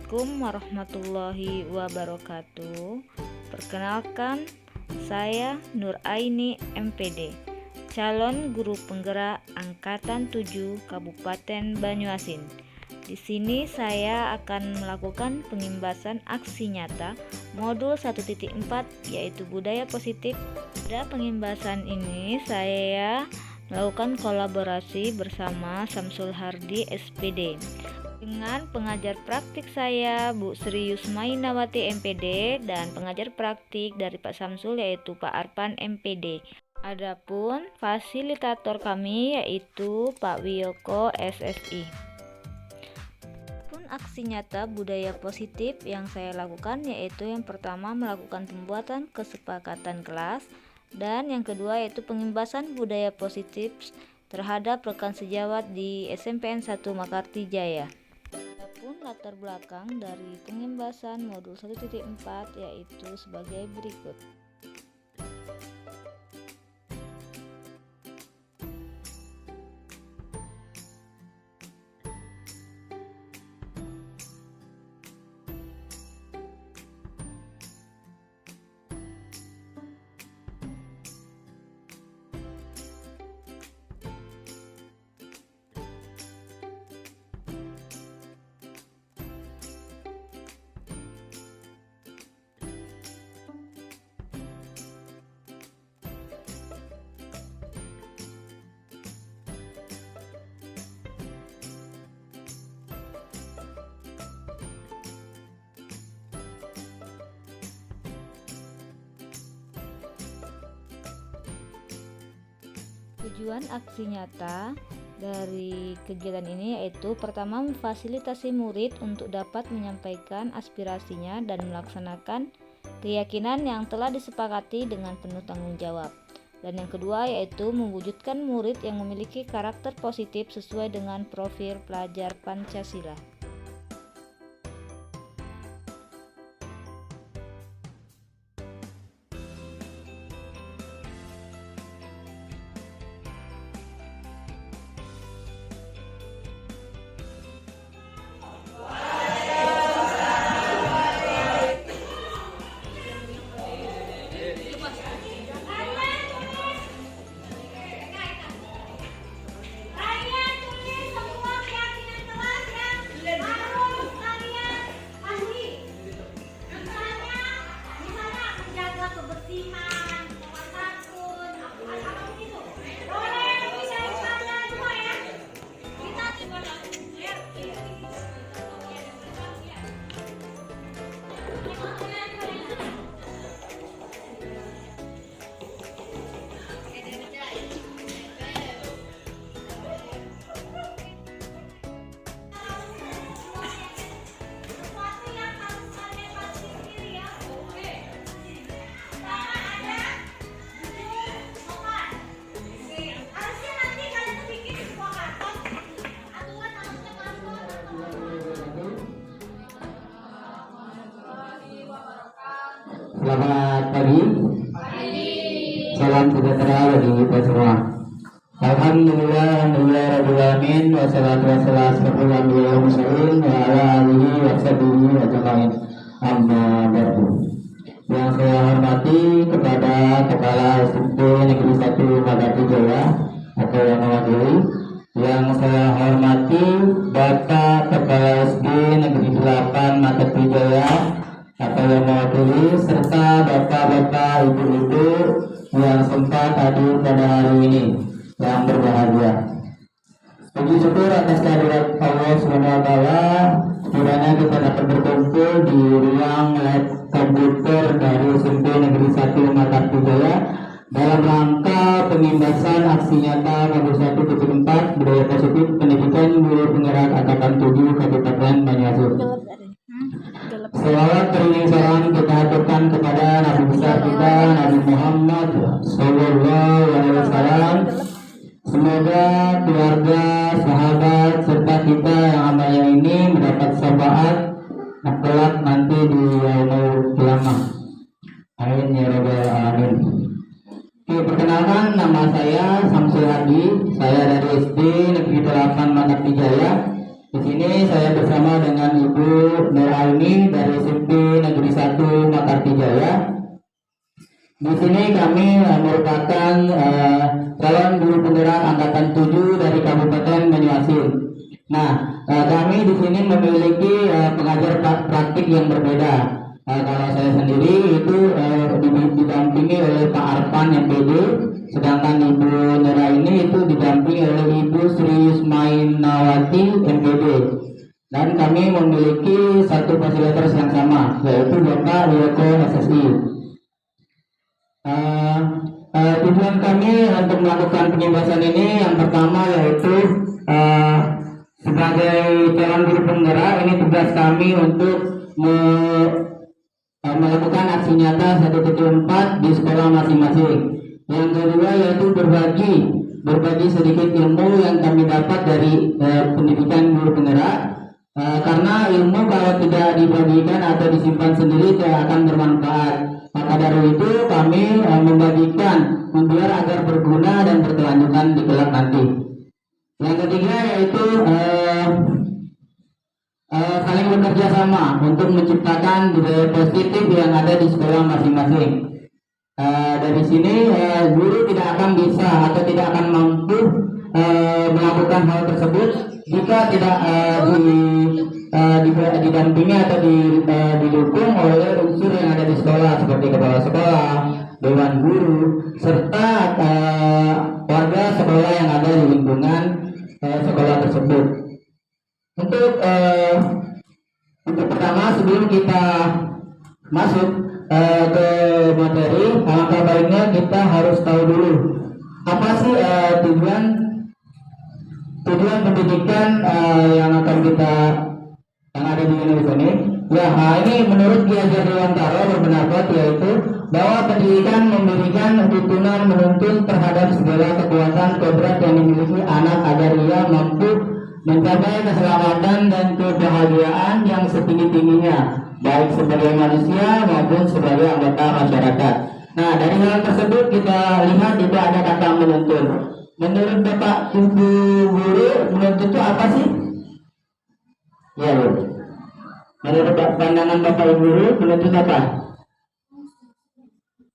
Assalamualaikum warahmatullahi wabarakatuh. Perkenalkan, saya Nur Aini MPD, calon guru penggerak Angkatan 7 Kabupaten Banyuasin. Di sini saya akan melakukan pengimbasan aksi nyata modul 1.4 yaitu budaya positif. Pada pengimbasan ini saya melakukan kolaborasi bersama Samsul Hardi SPD dengan pengajar praktik saya Bu Sri Yusmainawati MPD dan pengajar praktik dari Pak Samsul yaitu Pak Arpan MPD. Adapun fasilitator kami yaitu Pak Wiyoko SSI. Aksi nyata budaya positif yang saya lakukan yaitu yang pertama melakukan pembuatan kesepakatan kelas dan yang kedua yaitu pengimbasan budaya positif terhadap rekan sejawat di SMPN 1 Makarti Jaya. Adapun latar belakang dari pengimbasan modul 1.4 yaitu sebagai berikut. Tujuan aksi nyata dari kegiatan ini yaitu pertama memfasilitasi murid untuk dapat menyampaikan aspirasinya dan melaksanakan keyakinan yang telah disepakati dengan penuh tanggung jawab. Dan yang kedua yaitu mewujudkan murid yang memiliki karakter positif sesuai dengan profil pelajar Pancasila. Selamat pagi. Salam sejahtera bagi kita semua. Alhamdulillahirobbilalamin wassalatu wassalamu ala alihi washabihi ajmain. Amma ba'du. Yang saya hormati kepada Kepala SMP Negeri 1 Makarti Jaya atau yang mewakili. Yang saya hormati Bapak Kepala SD Negeri 8 Makarti Jaya atau yang mewakili serta bapak-bapak, ibu-ibu yang sempat hadir pada hari ini yang berbahagia. Puji syukur atas kehadirat Allah SWT kiranya kita dapat berkumpul di ruang lab komputer dari SMP Negeri 1 Makarti Jaya dalam rangka pengimbasan aksi nyata modul 1.4 budaya positif pendidikan guru penggerak Angkatan 7 Kabupaten Banyuasin. Selawat beriring salam kita haturkan kepada Nabi besar kita Nabi Muhammad Sallallahu Alaihi Wasallam. Semoga keluarga, sahabat serta kita yang amaya ini mendapat syafaat kelak nanti di yaumul qiyamah. Amin ya rabbal alamin. Oke, perkenalkan nama saya Samsul Hardi. Saya dari SD Negeri 8 Makarti Jaya. Di sini saya bersama dengan Ibu Nuraini dari SMP Negeri 1 Makarti Jaya. Di sini kami merupakan calon guru penggerak angkatan 7 dari Kabupaten Banyuasin. Nah, kami di sini memiliki pengajar praktik yang berbeda. Kalau saya sendiri itu didampingi oleh Pak Arfan MPD, sedangkan Ibu Nuraini itu didampingi oleh Ibu Sri Yusmainawati MPD. Dan kami memiliki satu fasilitas yang sama, yaitu Bapak Wireko SSI. Tujuan kami untuk melakukan penyebasan ini yang pertama yaitu sebagai calon guru penggerak, ini tugas kami untuk melakukan aksi nyata 174 di sekolah masing-masing. Yang kedua yaitu berbagi sedikit ilmu yang kami dapat dari pendidikan guru penggerak. Karena ilmu kalau tidak dibagikan atau disimpan sendiri tidak akan bermanfaat. Maka dari itu kami membagikan biar agar berguna dan berkelanjutan di kelak nanti. Yang ketiga yaitu saling bekerja sama untuk menciptakan budaya positif yang ada di sekolah masing-masing. Dari sini guru tidak akan bisa atau tidak akan mampu melakukan hal tersebut jika tidak didampingi atau didukung oleh unsur yang ada di sekolah seperti kepala sekolah, dewan guru, serta warga sekolah yang ada di lingkungan sekolah tersebut. Untuk pertama, sebelum kita masuk ke materi, alangkah baiknya kita harus tahu dulu apa sih tujuan pendidikan yang akan kita yang ada di Indonesia ini. Ya, ini menurut Ki Hajar Dewantara berpendapat yaitu bahwa pendidikan memberikan tuntunan menuntun terhadap segala kekuatan kodrat yang dimiliki anak agar ia mampu mencapai keselamatan dan kebahagiaan yang setinggi-tingginya, baik sebagai manusia maupun sebagai anggota masyarakat. Nah, dari hal tersebut kita lihat itu ada kata menuntun. Menurut Bapak Ibu Guru, menuntun itu apa sih? Ya, Bu. Menurut pandangan Bapak Ibu Guru, menuntun apa?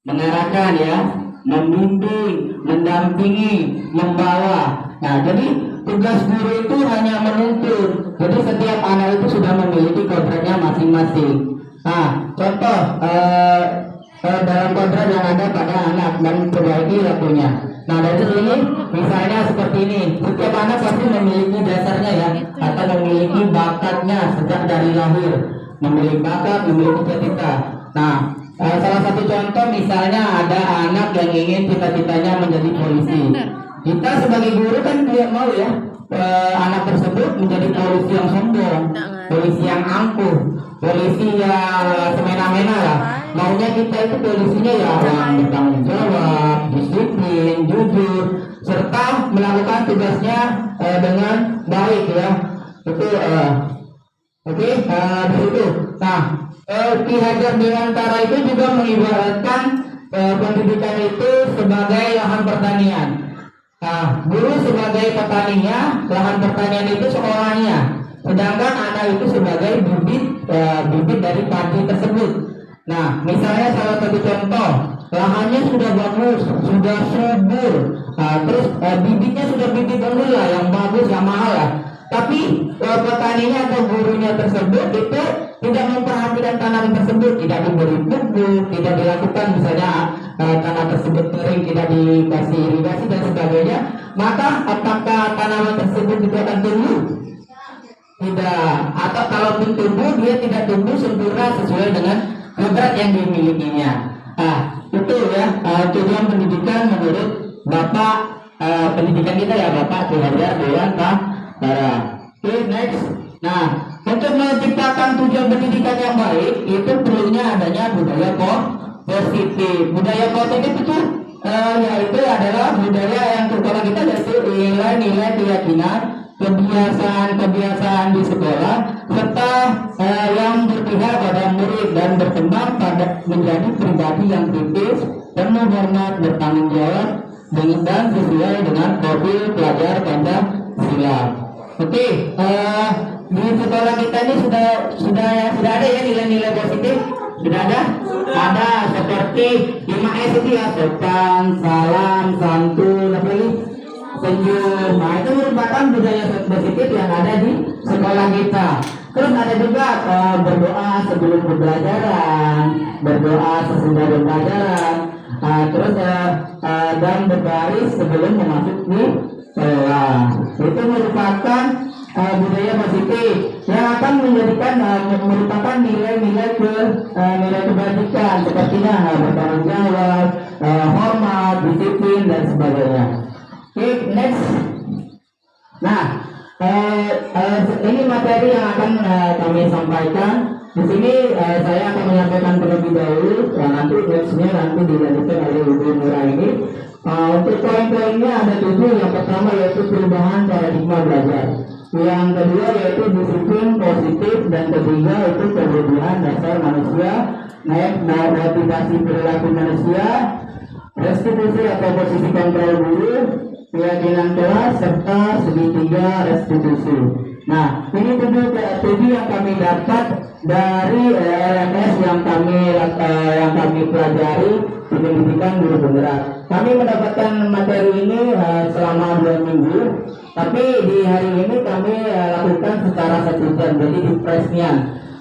Mengarahkan ya, membimbing, mendampingi, membawa. Nah, jadi tugas guru itu hanya menuntun. Jadi setiap anak itu sudah memiliki kodratnya masing-masing. Nah, contoh dalam kodrat yang ada pada anak dan perbaiki lakunya. Nah, dari sini misalnya seperti ini, setiap anak pasti memiliki dasarnya ya, atau memiliki bakatnya sejak dari lahir, memiliki bakat, memiliki cita-cita. Nah, salah satu contoh misalnya ada anak yang ingin cita-citanya menjadi polisi. Kita sebagai guru kan tidak mau ya anak tersebut menjadi polisi yang sombong, polisi yang angkuh, polisi yang semena-mena lah. Maunya kita itu polisinya ya yang bertanggung jawab, disiplin, jujur, serta melakukan tugasnya dengan baik ya. Itu oke, dari itu. Nah, Ki Hajar Dewantara itu juga mengibaratkan pendidikan itu sebagai lahan pertanian. Nah, guru sebagai petaninya, lahan pertanian itu sekolahnya, sedangkan anak itu sebagai bibit dari padi tersebut. Nah, misalnya salah satu contoh, lahannya sudah bagus, sudah subur, terus bibitnya sudah bibit unggul lah, yang bagus, yang mahal lah. Tapi petaninya atau gurunya tersebut itu tidak memperhatikan tanaman tersebut, tidak diberi pupuk, tidak dilakukan misalnya tanah tersebut kering, tidak dikasih irigasi dan sebagainya, maka apakah tanaman tersebut itu akan tumbuh? Tidak. Atau kalaupun tumbuh, dia tidak tumbuh sempurna sesuai dengan kodrat yang dimilikinya. Itu ya tujuan pendidikan menurut Bapak pendidikan kita ya, Bapak Ki Hajar Dewantara. Oke, next. Nah, untuk menciptakan tujuan pendidikan yang baik itu perlunya adanya budaya positif. Budaya positif itu yaitu adalah budaya yang kalau kita yaitu nilai-nilai keyakinan, kebiasaan-kebiasaan di sekolah, serta yang berpihak pada murid dan berkembang pada menjadi pribadi yang kritis, penuh hormat, bertanggung jawab, dan sesuai dengan profil pelajar Pancasila. Oke, di sekolah kita ini sudah ada ya nilai-nilai positif? Sudah ada? Ada seperti 5S itu ya, sopan, salam, santun, apa lagi? Senyum. Nah, itu merupakan budaya positif yang ada di sekolah kita. Terus ada juga berdoa sebelum pembelajaran, berdoa sesudah pembelajaran, terus dan berbaris sebelum memasuki sekolah. Itu merupakan budaya positif yang akan menjadikan merupakan nilai-nilai nilai kebajikan sepertinya bertanggung jawab, hormat, disiplin dan sebagainya. Oke, next. Nah, ini materi yang akan kami sampaikan. Di sini saya akan menyampaikan terlebih dahulu. Nanti nextnya nanti dilanjutkan oleh Ibu Nuraini. Untuk poin-poinnya ada 7. Yang pertama yaitu perubahan paradigma belajar. Yang kedua yaitu disiplin positif, dan ketiga itu kebutuhan dasar manusia, motivasi perilaku manusia, restitusi atau posisi kontrol guru, keyakinan kelas, serta segitiga restitusi. Nah, ini tujuh yang kami dapat dari LMS yang kami pelajari di pendidikan guru penggerak. Kami mendapatkan materi ini selama 2 minggu, tapi di hari ini kami lakukan secara secutan, jadi di presnya.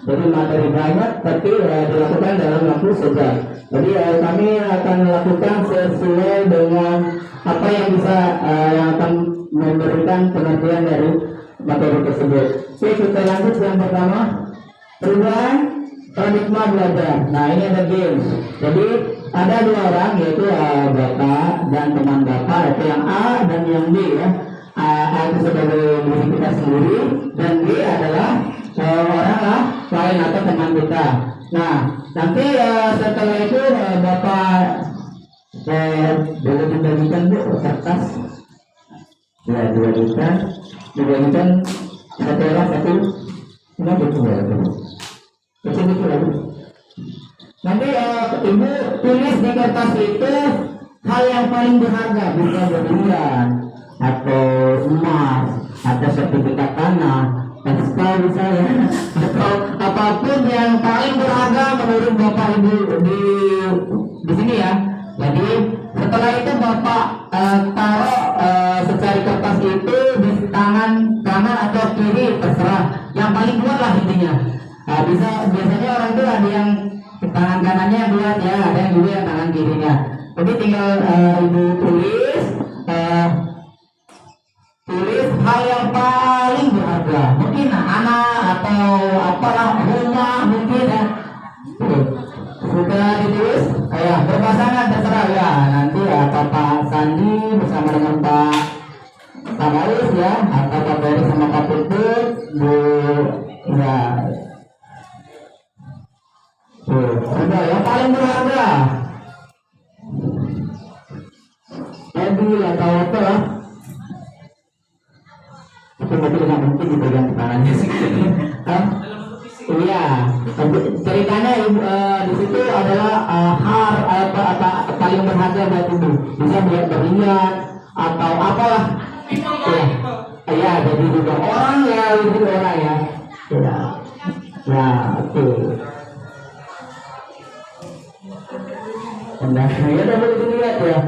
Jadi materi banyak, tapi dilakukan dalam waktu sejam. Jadi kami akan lakukan sesuai dengan apa yang bisa yang akan memberikan pengertian dari materi tersebut. Oke, kita lanjut yang pertama, perubahan paradigma belajar. Nah, ini ada games. Jadi ada 2 orang, yaitu Bapak dan teman Bapak, yaitu yang A dan yang B ya. A itu sebagai diri kita sendiri, dan B adalah orang lain atau teman kita. Nah, nanti setelah itu Bapak boleh dibagikan Bu kertas. Ya, dibagikan satu orang satu. Ini betul ya, betul lagi. Nanti Ibu tulis di kertas itu hal yang paling berharga, bisa berlian atau emas atau sertifikat tanah, SK bisa ya, atau apapun yang paling berharga menurut Bapak Ibu di sini ya. Jadi setelah itu Bapak taruh secari kertas itu di tangan kanan atau kiri, terserah. Yang paling kuat lah intinya. Biasanya orang itu ada yang tangan kanannya yang kuat ya, ada yang juga yang tangan kirinya. Jadi tinggal Ibu tulis hal yang paling berharga. Mungkin anak atau apalah, rumah mungkin ya. Sudah ditulis, ya berpasangan terserah ya. Nanti Pak Sandi bersama dengan Pak Maris ya, atau Pak Beri sama Pak Putut, Bu ya. Sudah yang paling berharga. Mobil atau apa lah. Itu mobil nggak mungkin dipegang tangannya sih. Iya, ceritanya di situ adalah apa paling berharga buat Ibu. Bisa buat berlian atau apalah. Iya, jadi juga orang ya, itu orang ya. Ya, oke. Nah, ya udah boleh dilihat ya.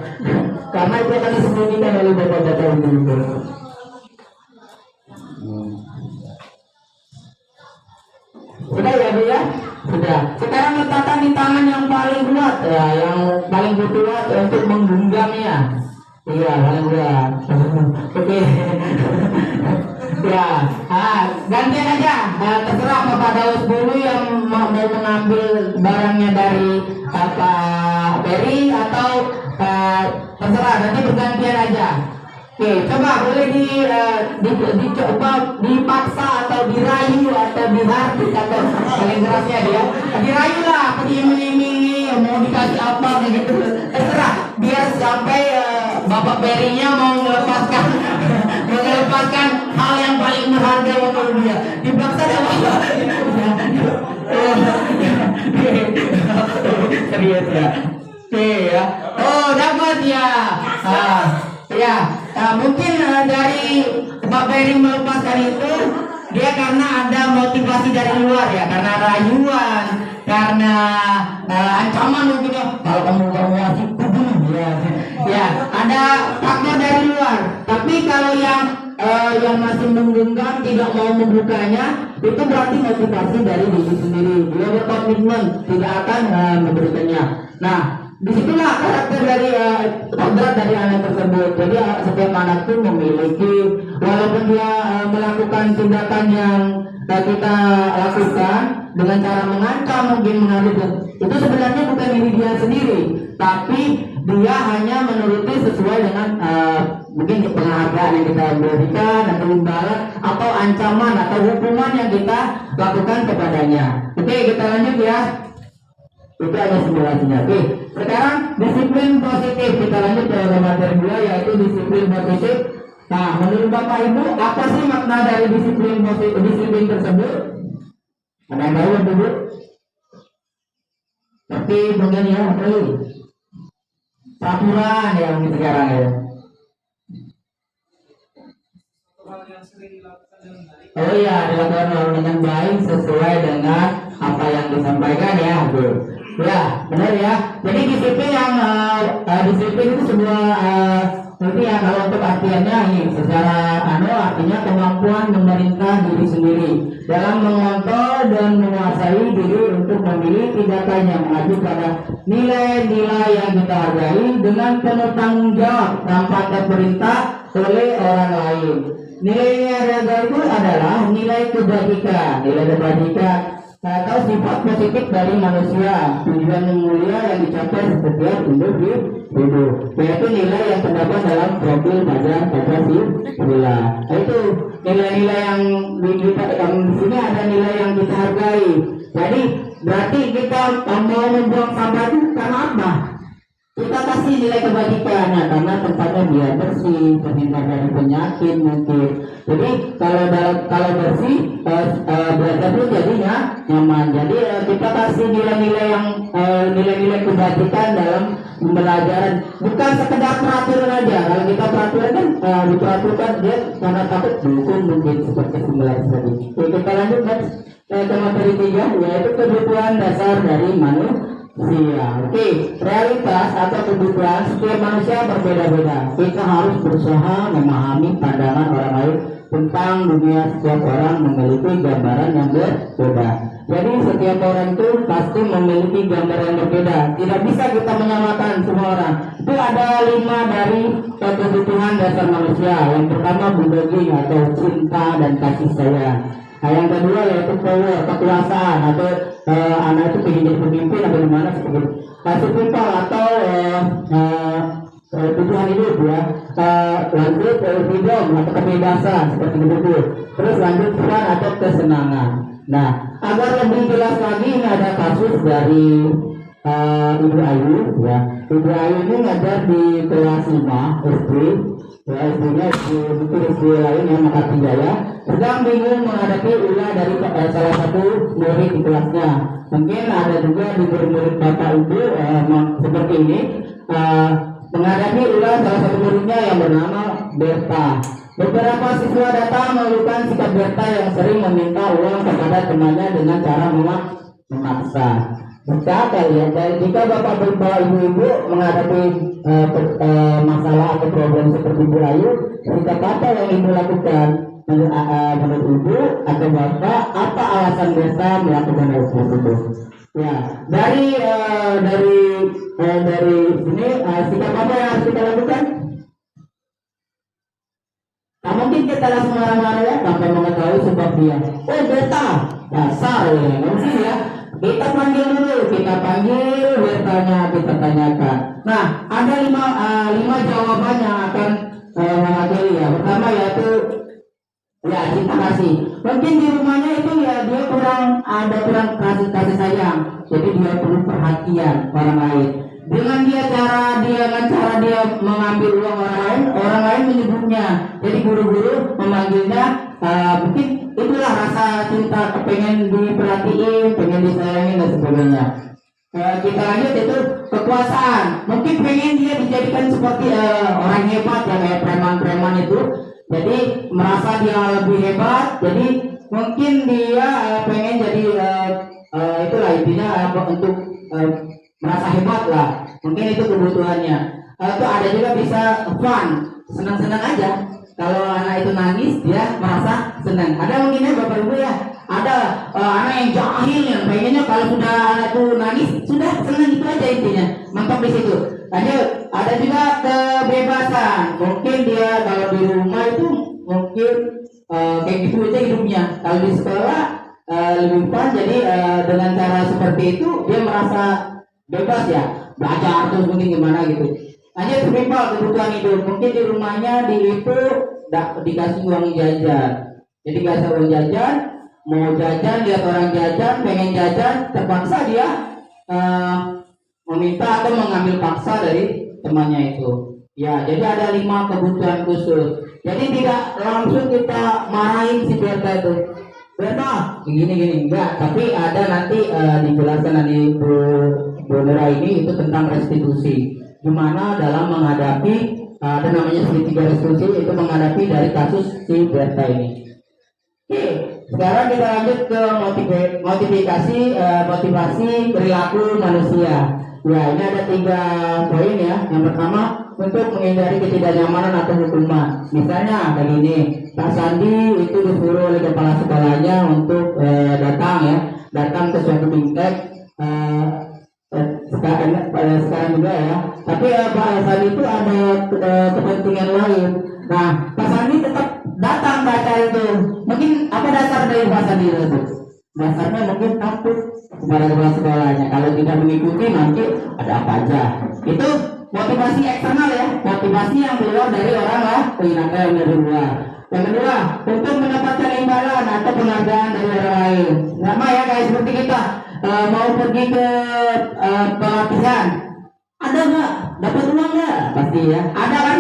Karena itu akan disembunyikan oleh bapak-bapak itu. Sudah ya Bu ya? Sudah. Sekarang letakkan di tangan yang paling kuat ya, yang paling kuat untuk menggenggamnya. Iya, paling kuat. Oke. Ya, gantian aja. Terserah Bapak Daus dulu yang mau mengambil barangnya dari Pak Beri atau terserah, nanti bergantian aja. Oke, coba boleh dicoba dipaksa atau dirayu atau dihardik atau paling kerasnya dia. Dirayu lah, diiming-imingi, mau dikasih apa begitu. Terserah, biar sampai Bapak Berinya mau melepaskan hal yang paling berharga menurut dia. Dipaksa dia apa? Serius ya. Oke ya. Oh, dapat ya. Ya. Mungkin dari Pak Beri melepaskan itu Dia karena ada motivasi dari luar ya, karena rayuan, karena ancaman mungkin ya, kalau kamu nggak mau ngasih bunuh ya. Ya, ada faktor dari luar. Tapi kalau yang masih menggenggam tidak mau membukanya, itu berarti motivasi dari diri sendiri. Dia berkomitmen tidak akan memberikannya. Nah, disitulah karakter dari kodrat dari anak tersebut. Jadi setiap anak itu memiliki, walaupun dia melakukan tindakan yang kita lakukan dengan cara mengancam, mungkin mengadili, itu sebenarnya bukan diri dia sendiri, tapi dia hanya menuruti sesuai dengan mungkin penghargaan yang kita berikan atau imbalan atau ancaman atau hukuman yang kita lakukan kepadanya. Oke, kita lanjut ya. Itu hanya simulasinya. Oke, sekarang disiplin positif. Kita lanjut ke materi 2, yaitu disiplin positif. Nah, menurut Bapak Ibu, apa sih makna dari disiplin positif, disiplin tersebut? Ada yang tahu Ibu? Seperti begini ya, apa ini? Peraturan yang sekarang ya. Oh iya, dilakukan dengan baik sesuai dengan apa yang disampaikan ya, Bu. Ya, benar ya. Jadi disiplin yang disiplin itu sebuah nanti ya, kalau untuk artiannya ini secara artinya kemampuan memerintah diri sendiri dalam mengontrol dan menguasai diri untuk memilih tindakan yang mengacu pada nilai-nilai yang kita hargai dengan penuh tanggung jawab tanpa terperintah oleh orang lain. Nilai-nilai itu adalah nilai kebajikan atau sifat positif dari manusia, tujuan yang mulia yang dicapai setiap individu, yaitu nilai yang terdapat dalam profil pajak Pancasila. Itu nilai-nilai yang di sini ada nilai yang kita hargai. Jadi berarti kita mau membuang sampah itu karena apa? Kita kasih nilai kebajikan, nah, karena tempatnya biar bersih, terhindar dari penyakit mungkin. Jadi kalau bersih, belajar pun jadinya nyaman. Jadi kita kasih nilai-nilai kebajikan dalam pembelajaran, bukan sekedar peraturan aja. Kalau kita peraturan kan diperaturan dia karena takut dihukum mungkin seperti simulasi tadi. Oke, kita lanjut ke materi 3, yaitu kebutuhan dasar dari manusia. Oke, realitas atau kebutuhan setiap manusia berbeda-beda. Kita harus berusaha memahami pandangan orang lain tentang dunia. Setiap orang memiliki gambaran yang berbeda. Jadi setiap orang itu pasti memiliki gambaran yang berbeda. Tidak bisa kita menyamakan semua orang. Itu ada 5 dari kebutuhan dasar manusia. Yang pertama biologi atau cinta dan kasih sayang. Nah, yang kedua yaitu power, kekuasaan atau anak itu ingin jadi pemimpin atau gimana seperti itu. Spiritual atau tujuan hidup ya. Lanjut freedom atau kebebasan seperti itu. Terus lanjut fun atau kesenangan. Nah, agar lebih jelas lagi ini ada kasus dari Ibu Ayu ya. Ibu Ayu ini ngajar di kelas 5 SD. Ya, SD-nya SD lain yang Makati Jaya sedang bingung menghadapi ulah dari salah satu murid di kelasnya. Mungkin ada juga di murid Bapak Ibu seperti ini menghadapi ulah salah satu muridnya yang bernama Berta. Beberapa siswa datang mengeluhkan sikap Berta yang sering meminta uang kepada temannya dengan cara memaksa. Berkata ya, jika Bapak Ibu menghadapi masalah atau problem seperti Bu Ayu, sikap apa yang Ibu lakukan? Menurut Ibu atau Bapak, apa alasan Berta melakukan hal tersebut? Ya, dari sini sikap apa yang harus kita lakukan? Nah, mungkin kita langsung marah-marah ya, tanpa mengetahui sebab dia. Oh Berta, dasar ya, mungkin ya. Kita panggil dulu, Bertanya, kita tanyakan. Nah, ada 5 jawaban yang akan mewakili ya. Pertama yaitu ya cinta kasih. Mungkin di rumahnya itu ya dia kurang kasih sayang. Jadi dia perlu perhatian orang lain. Dengan cara dia mengambil uang orang lain menyebutnya. Jadi guru-guru memanggilnya mungkin itulah rasa cinta, pengen diperhatiin, pengen disayangin dan sebagainya. Kita lanjut itu kekuasaan. Mungkin pengen dia dijadikan seperti orang hebat yang kayak preman-preman itu. Jadi merasa dia lebih hebat. Jadi mungkin dia pengen jadi itulah intinya untuk merasa hebat lah, mungkin itu kebutuhannya. Atau ada juga bisa fun, senang-senang aja. Kalau anak itu nangis dia merasa senang. Ada mungkin ya bapak ibu ya, ada anak yang jahil yang pengennya kalau sudah anak itu nangis sudah senang, itu aja intinya, mentok di situ. Lanjut, ada juga kebebasan, mungkin dia kalau di rumah itu mungkin kayak gitu aja hidupnya. Kalau di sekolah lebih fun, jadi dengan cara seperti itu dia merasa bebas ya, belajar terus mungkin gimana gitu. Lanjut, simple kebutuhan hidup, mungkin di rumahnya itu dikasih uang jajan, jadi kasih uang jajan, mau jajan lihat orang jajan, pengen jajan, terpaksa dia meminta atau mengambil paksa dari temannya itu. Ya, jadi ada 5 kebutuhan khusus. Jadi tidak langsung kita marahin si Berta itu. Berta, gini enggak, tapi ada nanti dijelaskan dari Bu Nura ini itu tentang restitusi. Gimana dalam menghadapi ada namanya segitiga restitusi, itu menghadapi dari kasus si Berta ini. Oke, sekarang kita lanjut ke motivasi perilaku manusia. Ya, ini ada 3 poin ya. Yang pertama, untuk menghindari ketidaknyamanan atau hukuman. Misalnya kayak gini, Pak Sandi itu disuruh oleh kepala sekolahnya untuk datang ke suatu bingkai sekarang juga ya. Tapi Pak Sandi itu ada kepentingan lain. Nah, Pak Sandi tetap datang ke acara itu. Mungkin apa dasar dari Pak Sandi itu? Dasarnya mungkin takut kepada kepala sekolahnya. Kalau tidak mengikuti nanti ada apa aja. Itu motivasi eksternal ya, motivasi yang keluar dari orang lah, yang dari luar. Yang kedua, untuk mendapatkan imbalan atau penghargaan dari orang lain. Sama ya kayak seperti kita mau pergi ke pelatihan, ada nggak dapat uang nggak? Pasti ya. Ada kan?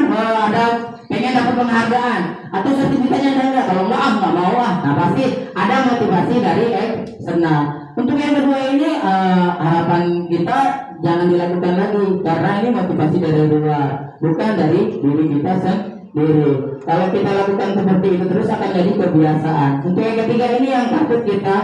Ada pengen dapat penghargaan atau sertifikatnya ada nggak? Kalau nggak mau ah. Nah pasti ada motivasi dari eksternal. Untuk yang kedua ini harapan kita jangan dilakukan lagi karena ini motivasi dari luar, bukan dari diri kita sendiri. Kalau kita lakukan seperti itu terus akan jadi kebiasaan. Untuk yang ketiga ini yang patut kita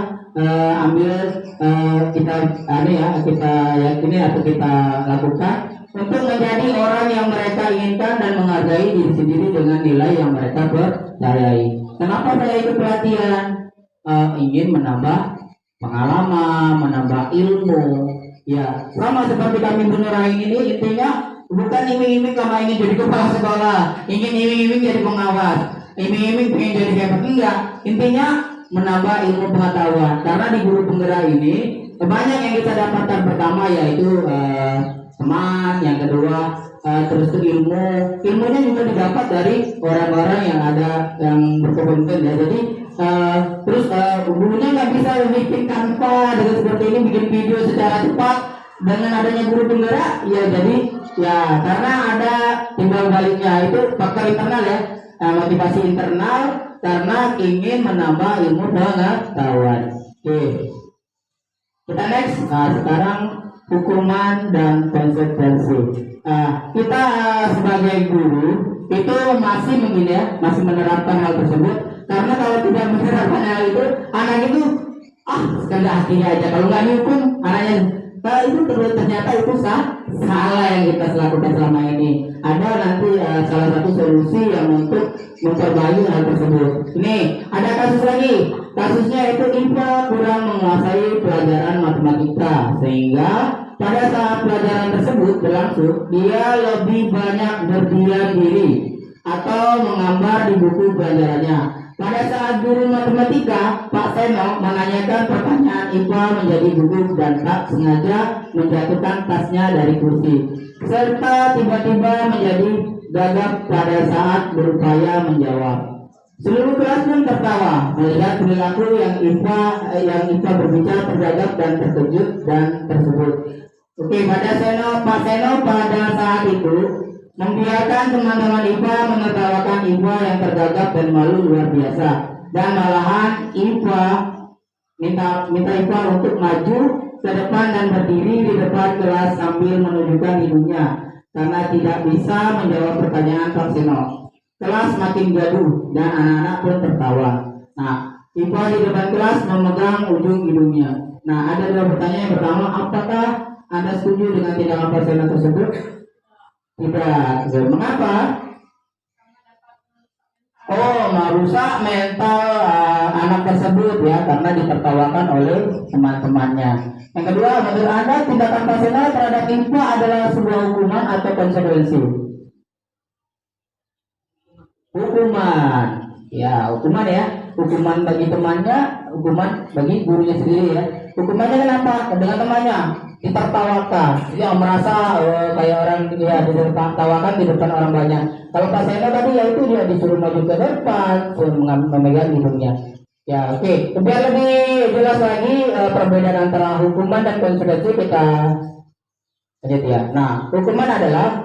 kita yakini atau kita lakukan untuk menjadi orang yang mereka inginkan dan menghargai diri sendiri dengan nilai yang mereka percayai. Kenapa saya ikut pelatihan? Ingin menambah pengalaman, menambah ilmu. Ya, sama seperti kami Bunurain ini, intinya bukan iming-iming karena ingin jadi kepala sekolah, ingin iming-iming jadi pengawas, iming-iming pengen jadi hebat, enggak. Intinya menambah ilmu pengetahuan. Karena di guru penggerak ini banyak yang kita dapatkan. Pertama yaitu teman, yang kedua terus itu ilmunya juga didapat dari orang-orang yang ada yang berkompeten ya. Jadi terus gurunya nggak bisa bikin Canva dengan seperti ini, bikin video secara cepat. Dengan adanya guru penggerak ya, jadi ya karena ada timbal baliknya, itu faktor internal ya, motivasi internal karena ingin menambah ilmu pengetahuan. Oke, kita next. Sekarang hukuman dan konsekuensi. Kita sebagai guru itu masih masih menerapkan hal tersebut, karena kalau tidak menerapkan hal itu, anak itu sekedar hatinya aja. Kalau nggak dihukum anaknya, itu ternyata itu salah yang kita lakukan selama ini. Ada nanti salah satu solusi yang untuk memperbaiki hal tersebut. Ini ada kasus lagi. Kasusnya itu IPA kurang menguasai pelajaran matematika, sehingga pada saat pelajaran tersebut berlangsung, dia lebih banyak berdiam diri atau menggambar di buku pelajarannya. Pada saat guru matematika, Pak Seno menanyakan pertanyaan IPA menjadi gugup dan tak sengaja menjatuhkan tasnya dari kursi, serta tiba-tiba menjadi gagap pada saat berupaya menjawab. Seluruh kelas pun tertawa melihat perilaku yang IPA berbicara tergagap dan terkejut dan tersebut. Oke, Pak Seno pada saat itu membiarkan teman-teman IPA menertawakan IPA yang tergagap dan malu luar biasa, dan malahan IPA minta IPA untuk maju ke depan dan berdiri di depan kelas sambil menunjukkan hidungnya karena tidak bisa menjawab pertanyaan Pak Seno. Kelas makin gaduh dan anak-anak pun tertawa. Nah, IPA di depan kelas memegang ujung hidungnya. Nah, ada dua pertanyaan. Yang pertama, apakah Anda setuju dengan tindakan pasien tersebut? Tidak. Mengapa? Oh, merusak mental anak tersebut ya, karena ditertawakan oleh teman-temannya. Yang kedua, menurut Anda tindakan pasien terhadap IPA adalah sebuah hukuman atau konsekuensi? Hukuman. Ya, hukuman ya. Hukuman bagi temannya, hukuman bagi gurunya sendiri ya. Hukumannya kenapa? Dengan temannya ditertawakan. Yang merasa kayak orang dia ditertawakan di depan orang banyak. Kalau Pak Seno tadi ya itu dia disuruh maju ke depan, suruh memegang hidungnya. Ya, oke. Biar lebih jelas lagi perbedaan antara hukuman dan konsekuensi kita lanjut ya. Nah, hukuman adalah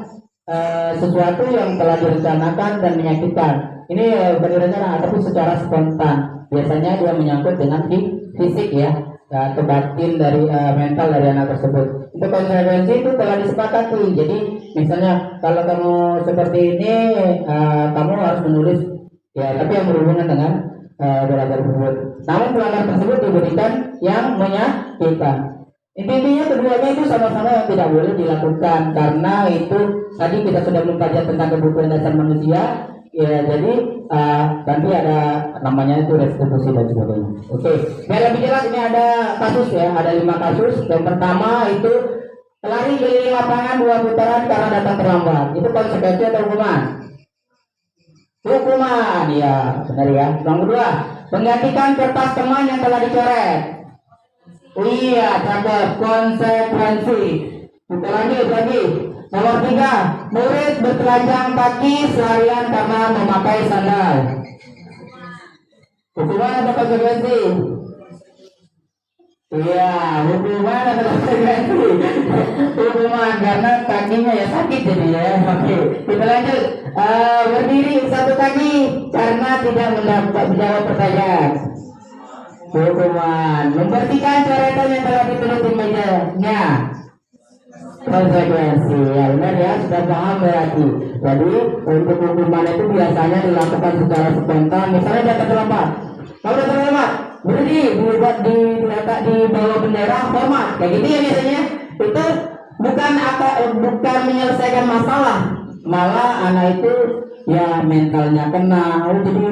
sesuatu yang telah direncanakan dan menyakitkan. Ini bukan direncana, tapi secara spontan. Biasanya dia menyangkut dengan fisik ya, atau batin dari mental dari anak tersebut. Itu konsekuensi itu telah disepakati. Jadi misalnya kalau kamu seperti ini, kamu harus menulis ya, tapi yang berhubungan dengan belajar tersebut. Namun pelanggaran tersebut diberikan yang menyakitkan. Intinya keduanya itu sama-sama yang tidak boleh dilakukan, karena itu tadi kita sudah mempelajari tentang kebutuhan dasar manusia ya. Jadi nanti ada namanya itu restitusi dan sebagainya. Oke, biar lebih jelas ini ada kasus ya, ada 5 kasus. Yang pertama itu lari keliling lapangan 2 putaran karena datang terlambat. Itu konsekuensi atau hukuman? Hukuman ya, benar ya. Yang kedua, menggantikan kertas teman yang telah dicoret. Iya, cakep, konsekuensi. Kita lanjut lagi. Nomor 3, murid bertelanjang kaki seharian karena memakai sandal. Hukuman atau konsekuensi? Iya, hukuman atau konsekuensi? Hukuman karena kakinya ya sakit jadi ya. Oke, kita lanjut. Berdiri 1 kaki karena tidak menjawab pertanyaan. Hukuman. Membersihkan coretan yang telah ditulis di mejanya. Konsekuensi. Ya benar ya, sudah paham berarti. Jadi untuk hukuman itu biasanya dilakukan secara spontan. Misalnya dia terlambat. Kalau dia terlambat, berdiri dibuat diletak di bawah bendera hormat. Kayak gitu ya biasanya. Itu bukan menyelesaikan masalah, malah anak itu ya mentalnya kena, jadi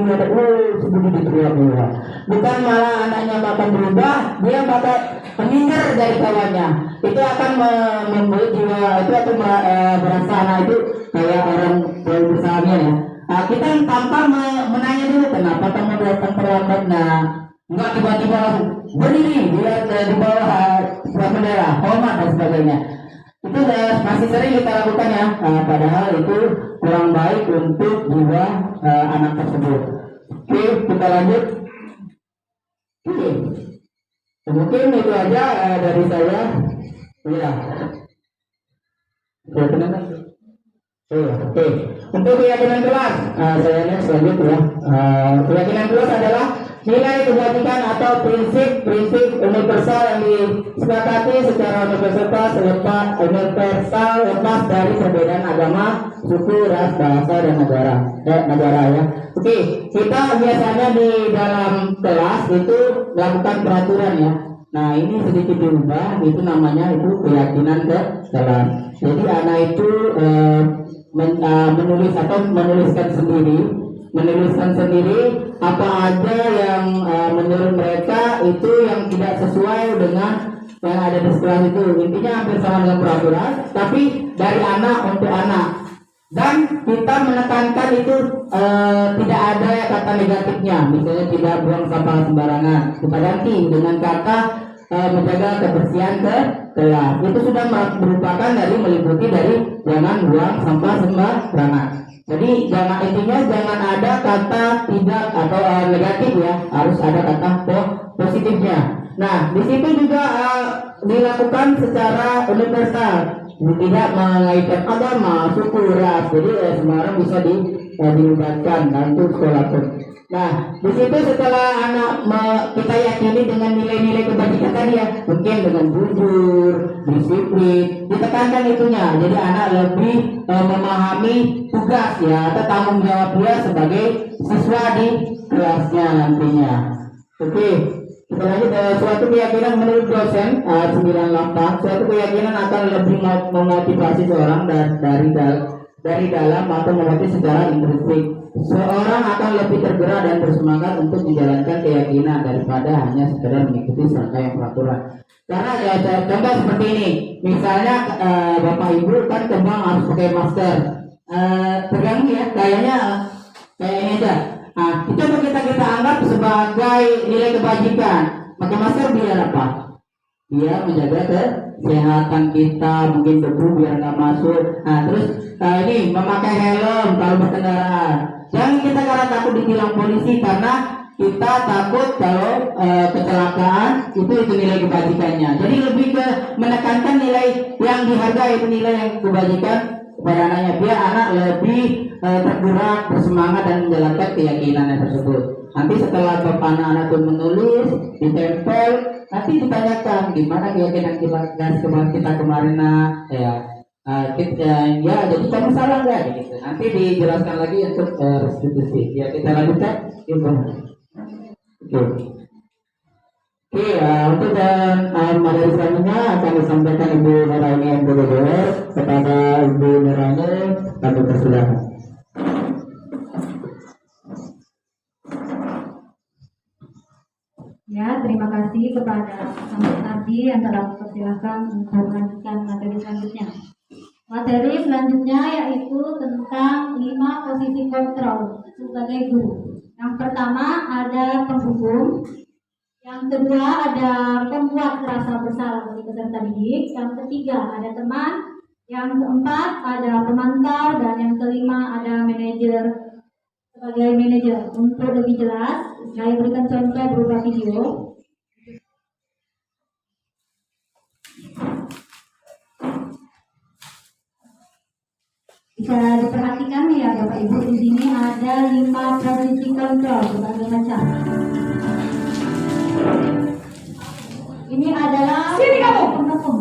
sebelum diteriak-teriak. Bukan malah anaknya bakal berubah, dia bakal menghindar dari kawannya. Itu akan membuat jiwa itu atau merasa anak itu kayak orang berusahanya ya. Nah, kita tanpa menanya dulu kenapa kamu datang terlambat. Nah, enggak tiba-tiba langsung berdiri di bawah bendera hormat dan sebagainya. Itu masih sering kita lakukan ya, padahal itu kurang baik untuk jiwa anak tersebut. Oke, kita lanjut. Oke, mungkin itu aja dari saya. Ya, oke. Untuk keyakinan kelas, saya next lanjut ya. Keyakinan kelas adalah nilai kebajikan atau prinsip universal yang disepakati secara universal lepas dari perbedaan agama, suku, ras, bahasa, dan negara ya. Oke, kita biasanya di dalam kelas itu melakukan peraturan ya. Nah, ini sedikit diubah, itu namanya itu keyakinan ke kelas. Jadi anak itu menuliskan sendiri apa aja yang menurut mereka itu yang tidak sesuai dengan yang ada di sekolah itu. Intinya hampir sama dengan peraturan, tapi dari anak untuk anak. Dan kita menekankan itu tidak ada kata negatifnya, misalnya tidak buang sampah sembarangan. Kita ganti dengan kata menjaga kebersihan ke kelas. Itu sudah merupakan dari meliputi dari jangan buang sampah sembarangan. Jadi intinya jangan ada kata tidak atau negatif ya, harus ada kata positifnya. Nah, di situ juga dilakukan secara universal, tidak mengaitkan agama, suku, ras. Jadi semua orang bisa dilibatkan dalam sekolah pun. Nah, di situ setelah anak kita yakini dengan nilai-nilai kebajikan tadi ya, mungkin dengan jujur, disiplin, ditekankan itunya. Jadi anak lebih memahami tugas ya atau tanggung jawab dia sebagai siswa di kelasnya nantinya. Oke, kita lanjut. Suatu keyakinan menurut dosen 98, suatu keyakinan akan lebih memotivasi seorang dari dalam atau memotivasi secara intrinsik. Seorang akan lebih tergerak dan bersemangat untuk menjalankan keyakinan daripada hanya sekedar mengikuti serangkaian peraturan. Karena contoh seperti ini, misalnya Bapak Ibu kan kembang harus pakai masker. Terganggu ya, kayaknya kayak ini aja. Nah, itu kita anggap sebagai nilai kebajikan. Pakai masker biar apa? Biar menjaga kesehatan kita, mungkin debu biar nggak masuk. Nah, terus ini memakai helm kalau berkendara. Jangan kita karena takut ditilang polisi, karena kita takut kalau kecelakaan itu nilai kebajikannya. Jadi lebih ke menekankan nilai yang dihargai, itu nilai yang kebajikan kepada anaknya, biar anak lebih tergerak, bersemangat dan menjalankan keyakinannya tersebut. Nanti setelah bapak anak-anak itu menulis, ditempel, nanti ditanyakan gimana keyakinan kita kemarin ya jadi kamu salah nggak gitu. Nanti dijelaskan lagi untuk restitusi. Ya kita lanjutkan. Oke, untuk materi selanjutnya akan disampaikan Ibu Nuraini MPD kepada Ibu Nuraini, kami persilakan. Ya, terima kasih kepada Samsul Ardi yang telah mempersilahkan untuk melanjutkan materi selanjutnya. Materi selanjutnya yaitu tentang 5 posisi kontrol sebagai guru. Yang pertama ada penghukum, yang kedua ada pembuat rasa bersalah bagi peserta didik, yang ketiga ada teman, yang keempat ada pemantau, dan yang kelima ada manajer sebagai manajer. Untuk lebih jelas, saya berikan contoh berupa video. Bisa diperhatikan ya Bapak Ibu, di sini ada 5 posisi kontrol berbagai macam. Ini adalah penghukum.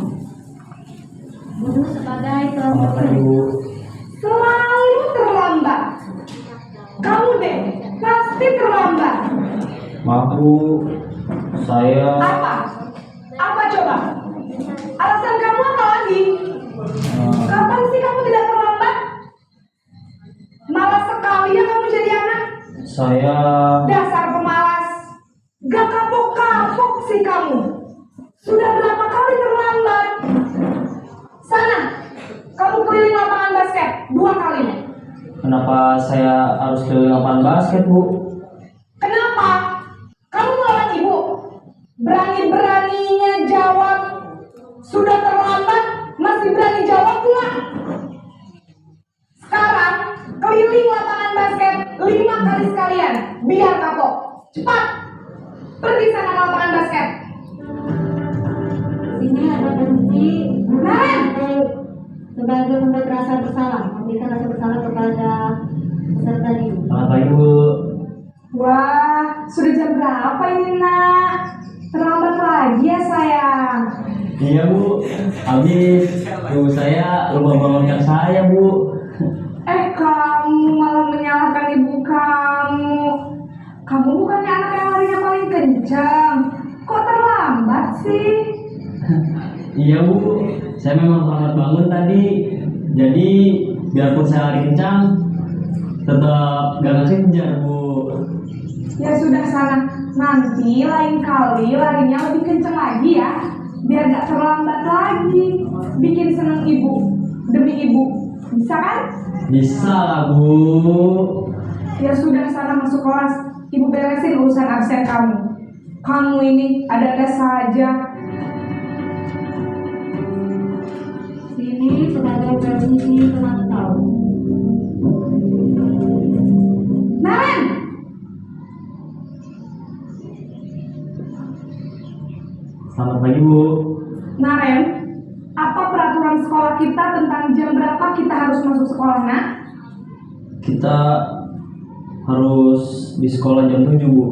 Guru sebagai penghukum. Selalu terlambat. Kamu deh pasti terlambat. Maaf Bu, saya Apa coba? Alasan kamu apa lagi? Kapan sih kamu tidak terlambat? Malas sekali ya kamu jadi anak. saya Dasar pemalas. Gak kapok-kapok sih kamu. Sudah berapa kali terlambat? Sana, kamu keliling lapangan basket 2 kali. Kenapa saya harus keliling lapangan basket Bu? Kenapa? Kamu melawan ibu? Berani-beraninya jawab. Sudah terlambat, masih berani jawab pula. Sekarang, keliling lapangan basket 5 kali sekalian. Biar kapok. Cepat. Pergi sana ke lapangan basket. Sini ada posisi sebagai membuat rasa bersalah, memberikan rasa bersalah kepada peserta didik. Selamat pagi Bu. Wah, sudah jam berapa ini nak? Terlambat lagi ya sayang. Iya Bu, habis ibu saya lupa bangunkan saya Bu. Kamu malah menyalahkan ibu kamu. Kamu bukannya anak yang larinya paling kencang. Kok terlambat sih? Iya Bu, saya memang terlambat bangun tadi. Jadi biarpun saya lari kencang, tetap gak kejar Bu. Ya sudah sana. Nanti lain kali larinya lebih kencang lagi ya. Biar gak terlambat lagi. Bikin seneng ibu. Demi ibu. Bisa kan? Bisa lah Bu. Ya sudah sana masuk kelas. Ibu beresin urusan absen kamu. Kamu ini ada-ada saja. Sini sebagai posisi pemantau. Naren! Selamat pagi Bu. Naren, apa peraturan sekolah kita tentang jam berapa kita harus masuk sekolah, nak? Kita harus di sekolah jam 7 Bu.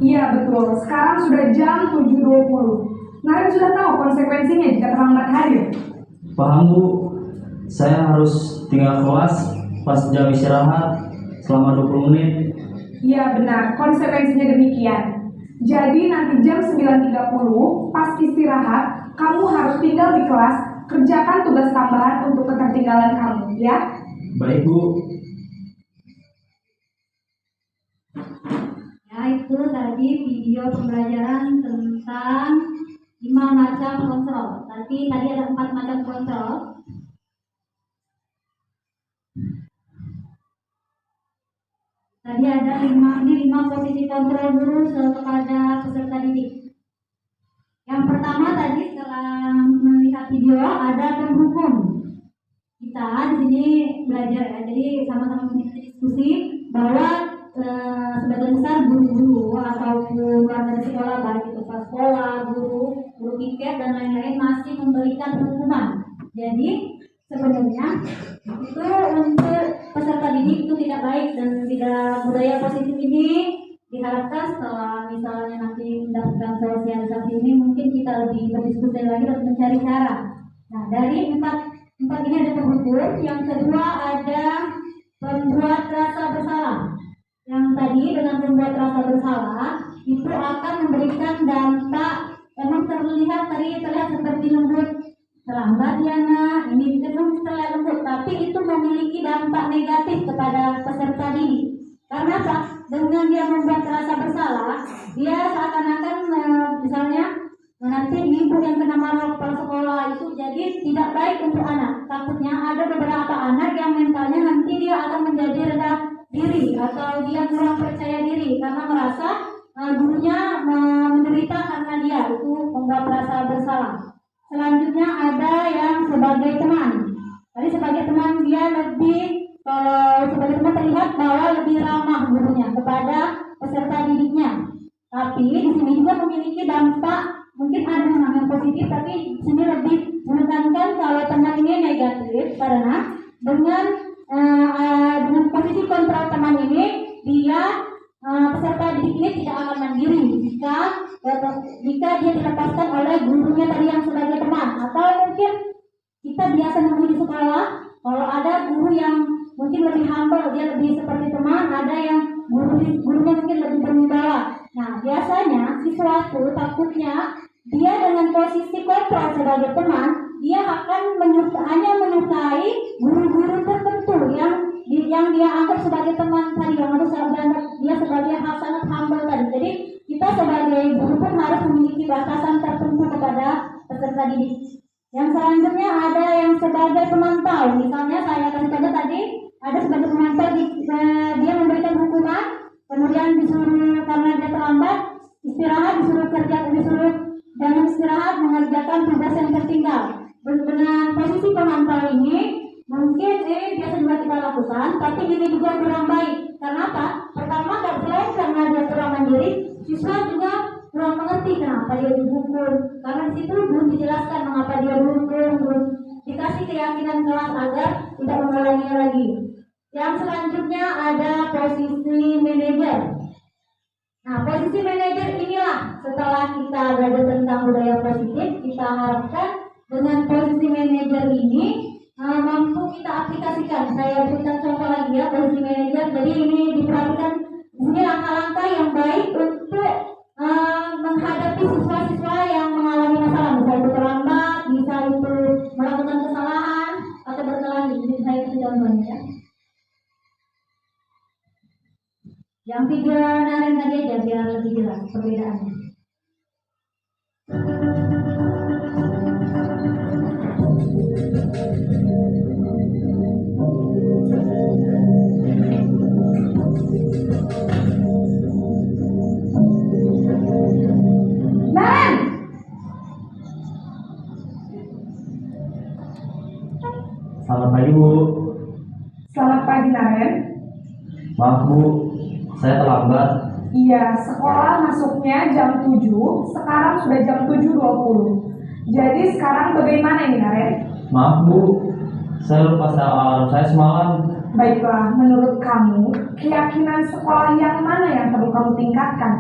Iya betul, sekarang sudah jam 7.20. Naren sudah tahu konsekuensinya jika terlambat hadir. Paham Bu. Saya harus tinggal kelas pas jam istirahat selama 20 menit. Iya benar, konsekuensinya demikian. Jadi nanti jam 9.30 pas istirahat, kamu harus tinggal di kelas, kerjakan tugas tambahan untuk ketertinggalan kamu, ya. Baik, Bu. Ya, itu tadi video pembelajaran tentang 5 macam kontrol. Tadi ada 4 macam kontrol. Tadi ada 5 posisi kontrol guru kepada peserta didik. Yang pertama tadi setelah melihat video ada penghukum. Kita di sini belajar ya, jadi sama-sama diskusi bahwa sebagian besar guru-guru ataupun warga sekolah, baik itu kepala sekolah, guru piket dan lain-lain masih memberikan hukuman. Jadi sebenarnya itu untuk peserta didik itu tidak baik dan tidak budaya positif ini diharapkan setelah misalnya nanti mendapatkan sosialisasi ini mungkin kita lebih berdiskusi lagi dan mencari cara. Nah, dari empat ini ada penghukum, yang kedua ada pembuat rasa bersalah. Yang tadi dengan membuat rasa bersalah itu akan memberikan dampak, memang terlihat seperti lembut, terlambat ya nak, ini memang terlihat lembut, tapi itu memiliki dampak negatif kepada peserta didik. Karena apa? Dengan dia membuat rasa bersalah, dia seakan-akan misalnya nanti ibu yang kena marah kepala sekolah itu jadi tidak baik untuk anak. Takutnya ada beberapa anak yang mentalnya nanti dia akan menjadi rendah diri atau dia kurang percaya diri karena merasa gurunya menderita karena dia itu membuat rasa bersalah. Selanjutnya ada yang sebagai teman. Tadi sebagai teman dia lebih, sebagai teman terlihat bahwa lebih ramah gurunya kepada peserta didiknya. Tapi di sini juga memiliki dampak, mungkin ada yang positif, tapi di sini lebih menekankan kalau teman ini negatif karena dengan posisi kontrol teman ini dia peserta didik ini tidak akan mandiri jika dia dilepaskan oleh gurunya tadi yang sebagai teman. Atau mungkin kita biasa nunggu di sekolah kalau ada guru yang mungkin lebih humble, dia lebih seperti teman, ada yang gurunya mungkin lebih berwibawa. Nah, biasanya siswa itu takutnya dia dengan posisi kontrol sebagai teman, dia akan hanya menyukai guru-guru tertentu yang dia anggap sebagai teman tadi, yang harus dianggap dia sebagai sangat humble tadi. Jadi kita sebagai guru pun harus memiliki batasan tertentu kepada peserta didik. Yang selanjutnya ada yang sebagai pemantau. Misalnya saya kasih contoh tadi, ada sebagai pemantau dia memberikan hukuman, kemudian disuruh karena dia terlambat istirahat, disuruh jangan istirahat, mengerjakan tugas yang tertinggal. Dengan posisi pemantau ini mungkin biasa juga kita lakukan, tapi ini juga kurang baik. Karena apa? Pertama, selain karena dia kurang mandiri, siswa juga kurang mengerti kenapa dia dihukum. Karena di situ belum dijelaskan mengapa dia dihukum, belum dikasih keyakinan kelas agar tidak mengulanginya lagi. Yang selanjutnya ada posisi manajer. Nah, posisi manajer inilah setelah kita belajar tentang budaya positif, kita harapkan dengan posisi manajer ini mampu kita aplikasikan. Saya berikan contoh lagi ya, posisi manajer. Jadi ini diperhatikan, ini langkah-langkah yang baik untuk menghadapi siswa-siswa yang mengalami masalah, bisa itu terlambat, bisa itu melakukan kesalahan atau berkelahi. Jadi saya kasih contohnya ya. Yang tiga narin tadi aja biar lebih jelas perbedaannya. Naren! Selamat pagi, Bu. Selamat pagi, Naren. Maaf, Bu, saya terlambat. Iya, sekolah masuknya jam 7, sekarang sudah jam 7.20. Jadi sekarang bagaimana ini, Naren? Maaf, Bu, saya lupa alarm saya semalam. Baiklah, menurut kamu, keyakinan sekolah yang mana yang perlu kamu tingkatkan?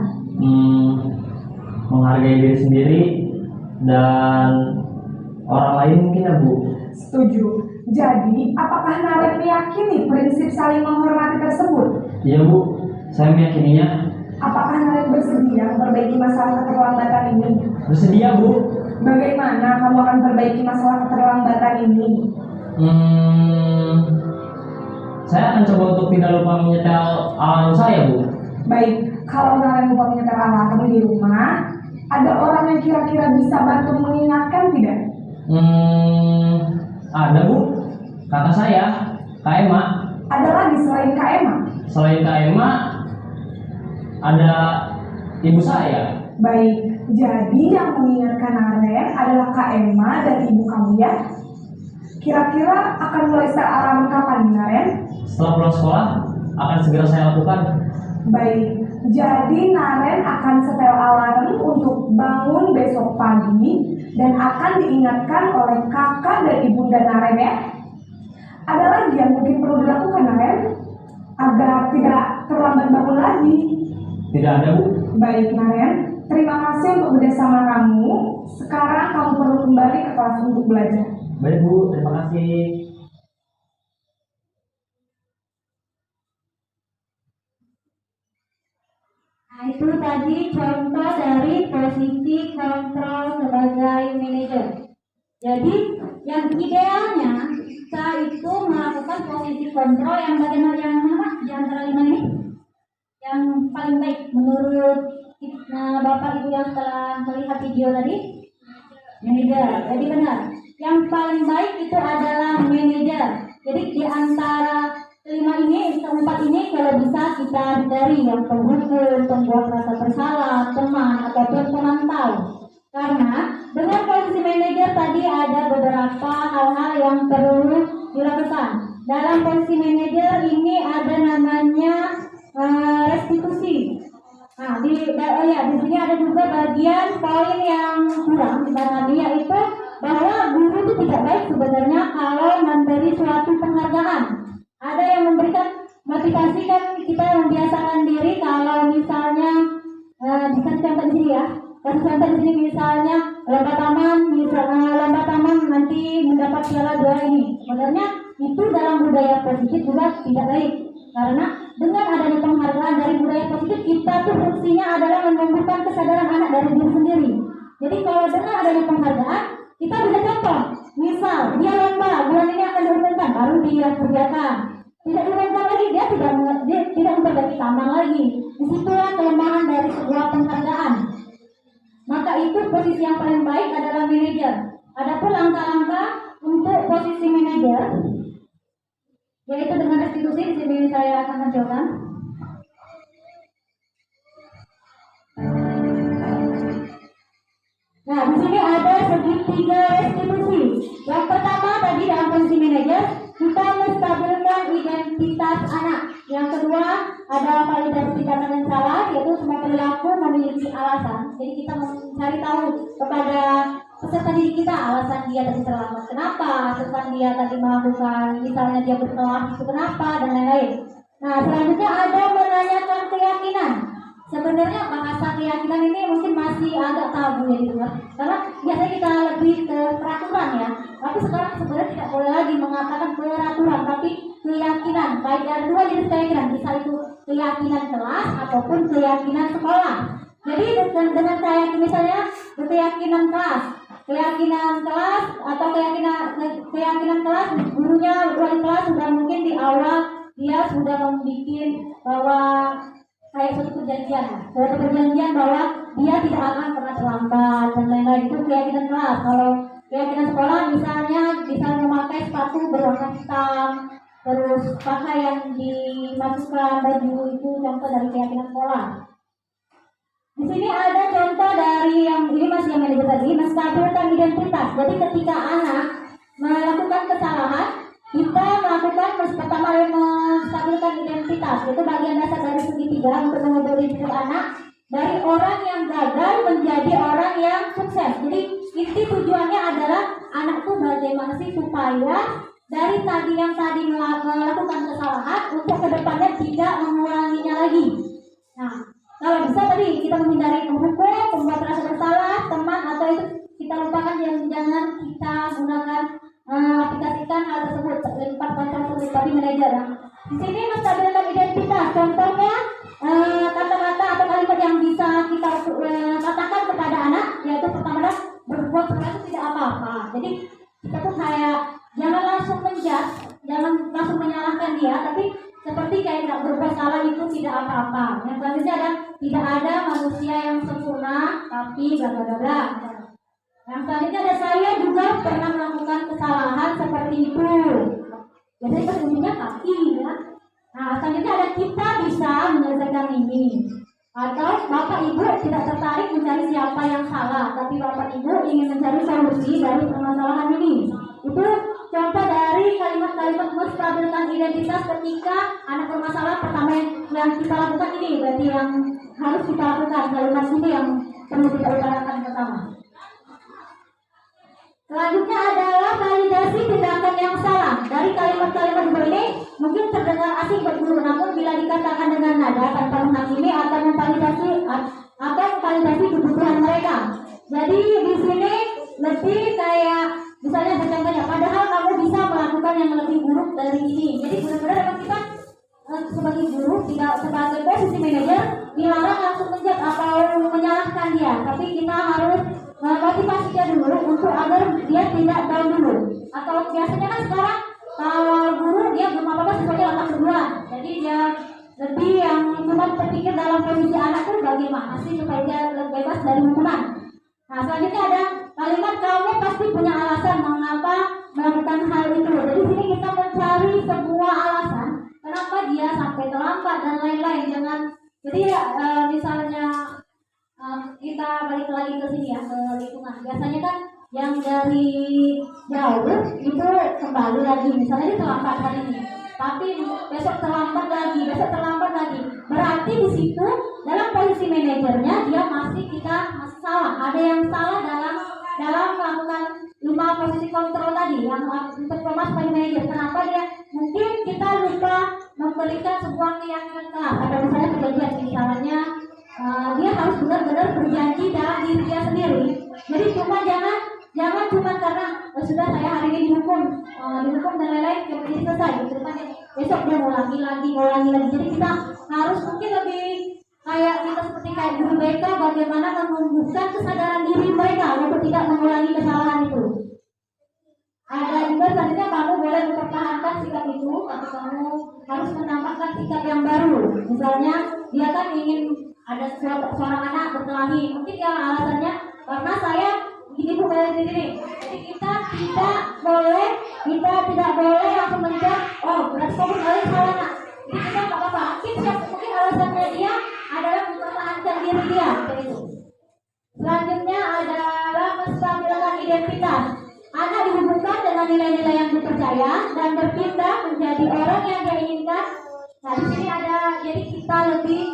Menghargai diri sendiri dan orang lain mungkin ya, Bu. Setuju. Jadi, apakah Naren meyakini prinsip saling menghormati tersebut? Iya, Bu, saya meyakininya. Apakah Naren bersedia memperbaiki masalah keterlambatan ini? Bersedia, Bu. Bagaimana kamu akan perbaiki masalah keterlambatan ini? Saya akan coba untuk tidak lupa menyetel alarm saya, Bu. Baik, kalau Naren lupa menyetel alarm di rumah, ada orang yang kira-kira bisa bantu mengingatkan tidak? Ada, Bu. Kakak saya, Kak Emma. Ada lagi selain Kak Emma? Selain Kak Emma, ada ibu saya. Baik, jadi yang mengingatkan Naren adalah Kak Emma dan ibu kamu ya? Kira-kira akan mulai setel alarm kapan, Naren? Setelah pulang sekolah, akan segera saya lakukan. Baik, jadi Naren akan setel alarm untuk bangun besok pagi dan akan diingatkan oleh kakak dan ibunda Naren ya. Ada lagi yang mungkin perlu dilakukan Naren agar tidak terlambat bangun lagi? Tidak ada, Bu. Baik Naren, terima kasih untuk bersama kamu. Sekarang kamu perlu kembali ke kelas untuk belajar. Baik, Bu. Terima kasih. Nah, itu tadi contoh dari posisi kontrol sebagai manajer. Jadi, yang idealnya kita itu melakukan posisi kontrol yang bagaimana, yang mana di antara lima ini yang paling baik menurut Bapak Ibu yang telah melihat video tadi? Manajer. Jadi benar. Yang paling baik itu adalah manajer. Jadi di antara kelima ini, keempat ini kalau bisa kita hindari yang penghukum, pembuat rasa bersalah, teman ataupun pemantau. Karena dengan posisi manajer tadi ada beberapa hal-hal yang perlu dilakukan. Dalam posisi manajer ini ada namanya restitusi. Nah, di sini ada juga bagian poin yang kurang di tadi, yaitu bahwa guru itu tidak baik sebenarnya kalau memberi suatu penghargaan. Ada yang memberikan motivasi, kan kita membiasakan diri kalau misalnya dikasih contoh di sini ya. Kasih contoh di sini misalnya lomba taman nanti mendapat piala juara ini. Sebenarnya itu dalam budaya positif juga tidak baik. Karena dengan adanya penghargaan dari budaya positif, kita tuh fungsinya adalah menumbuhkan kesadaran anak dari diri sendiri. Jadi kalau dengan adanya penghargaan, kita bisa contoh. Misal dia lomba bulan ini akan diumumkan, baru dia kerjakan. Tidak diumumkan lagi, dia tidak memperbaiki taman lagi. Disitulah kelemahan dari sebuah penghargaan. Maka itu posisi yang paling baik adalah manajer. Adapun langkah-langkah untuk posisi manajer, yaitu dengan restitusi, di sini saya akan mencoba. Nah, di sini ada segitiga restitusi. Yang pertama tadi dalam posisi manajer, kita menstabilkan identitas anak. Yang kedua ada validasi tindakan yang salah, yaitu semua perilaku memiliki alasan. Jadi kita mencari tahu kepada peserta didik kita alasan dia tadi terlambat kenapa, alasan dia tadi melakukan misalnya dia berkelas itu kenapa, dan lain-lain. Nah, selanjutnya ada menanyakan keyakinan. Sebenarnya bahasa keyakinan ini mungkin masih agak tabu ya gitu, karena biasanya kita lebih ke peraturan ya. Tapi sekarang sebenarnya tidak boleh lagi mengatakan peraturan, tapi keyakinan. Baik ada dua jenis keyakinan, bisa itu keyakinan kelas ataupun keyakinan sekolah. Jadi dengan keyakinan misalnya keyakinan kelas atau keyakinan kelas, gurunya wali kelas sudah mungkin di awal dia sudah membuat bahwa kayak suatu perjanjian bahwa dia tidak akan pernah terlambat dan lain-lain. Itu keyakinan kelas. Kalau keyakinan sekolah misalnya bisa memakai sepatu berwarna hitam, terus pakaian dimasukkan baju, itu contoh dari keyakinan sekolah. Di sini ada contoh dari yang ini masih yang manajer tadi, menstabilkan identitas. Jadi ketika anak melakukan kesalahan, kita melakukan pertama menstabilkan identitas. Itu bagian dasar dari segitiga untuk mengubah diri anak dari orang yang gagal menjadi orang yang sukses. Jadi inti tujuannya adalah anak itu bagaimana sih supaya dari tadi yang tadi melakukan kesalahan untuk kedepannya tidak mengulanginya lagi. Nah, kalau bisa tadi kita menghindari menghukum, membuat rasa bersalah, teman atau itu kita lupakan, jangan kita gunakan aplikasikan hal tersebut, lipat baca tersebut tadi manajer. Di sini menstabilkan identitas. Contohnya kata-kata atau kalimat yang bisa kita menjudge, jangan langsung menyalahkan dia, tapi seperti kayak nggak berbuat salah itu tidak apa-apa. Yang selanjutnya ada tidak ada manusia yang sempurna, tapi bla bla bla bla. Yang selanjutnya ada saya juga pernah melakukan kesalahan seperti itu. Jadi ujungnya kaki ya. Nah selanjutnya ada kita bisa menyelesaikan ini. Atau bapak ibu tidak tertarik mencari siapa yang salah, tapi bapak ibu ingin mencari solusi dari permasalahan ini. Itu contoh dari kalimat-kalimat menstabilkan identitas ketika anak bermasalah. Pertama yang kita lakukan ini, berarti yang harus kita lakukan kalimat ini yang perlu kita utarakan pertama. Selanjutnya adalah validasi tindakan yang salah. Dari kalimat-kalimat ini mungkin terdengar asing buat guru, namun bila dikatakan dengan nada tanpa menghakimi atau memvalidasi kebutuhan mereka. Jadi di sini lebih kayak misalnya contohnya, padahal kamu bisa melakukan yang lebih buruk dari ini. Jadi benar-benar emang kita sebagai guru, tidak sebagai posisi manajer, dilarang langsung menjudge atau menyalahkan dia, tapi kita harus motivasi dia dulu untuk agar dia tidak down dulu. Atau biasanya kan sekarang kalau guru dia belum apa-apa sesuai otak kedua, jadi dia lebih yang cuma berpikir dalam posisi anak itu bagaimana sih supaya dia bebas dari hukuman. Nah selanjutnya ada kalimat kamu pasti punya alasan mengapa melakukan hal itu. Jadi sini kita mencari sebuah alasan kenapa dia sampai terlambat dan lain-lain. Jangan jadi misalnya kita balik lagi ke sini ya, ke lingkungan. Biasanya kan yang dari jauh itu kembali lagi, misalnya dia terlambat hari ini, tapi besok terlambat lagi. Berarti di situ dalam posisi manajernya dia masih salah. Ada yang salah dalam melakukan 5 posisi kontrol tadi yang untuk kemas sebagai manajer. Kenapa dia mungkin kita lupa memberikan sebuah keyakinan kelas. Ada misalnya perjanjian, misalnya dia harus benar-benar berjanji dalam diri dia sendiri. Jadi jangan cuma karena sudah saya hari ini dihukum dan lain-lain jadi selesai. Gitu kan besok dia ngulangi lagi. Jadi kita harus mungkin lebih kayak kita seperti kayak guru BK, bagaimana menumbuhkan kesadaran diri mereka untuk tidak mengulangi kesalahan itu. Ada juga selanjutnya kamu boleh mempertahankan sikap itu, atau kamu harus menambahkan sikap yang baru. Misalnya dia kan ingin ada seorang anak berkelahi, mungkin ya alasannya karena saya gini bu kayak gini. Jadi kita tidak boleh langsung menjawab, oh berarti kamu salah nak. Jadi kita nggak apa-apa. Mungkin alasannya dia adalah mempertahankan diri dia. Gitu. Selanjutnya adalah menstabilkan identitas. Anak dihubungkan dengan nilai-nilai yang dipercaya dan berpindah menjadi orang yang dia inginkan. Nah di sini ada, jadi kita lebih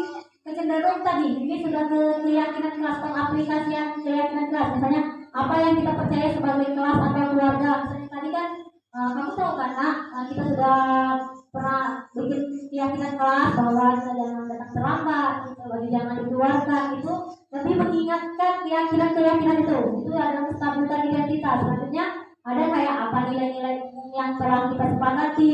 kecenderung tadi. Ini sudah ke keyakinan kelas, pengaplikasian keyakinan kelas. Misalnya apa yang kita percaya sebagai kelas atau keluarga. Misalnya tadi kan kamu tahu kan nak, kita sudah pernah bikin keyakinan kelas bahwa kita jangan datang terlambat, bagi jangan dikeluarkan. Itu lebih mengingatkan keyakinan itu. Itu adalah menstabilkan identitas. Selanjutnya ada kayak apa nilai-nilai yang telah kita sepakati,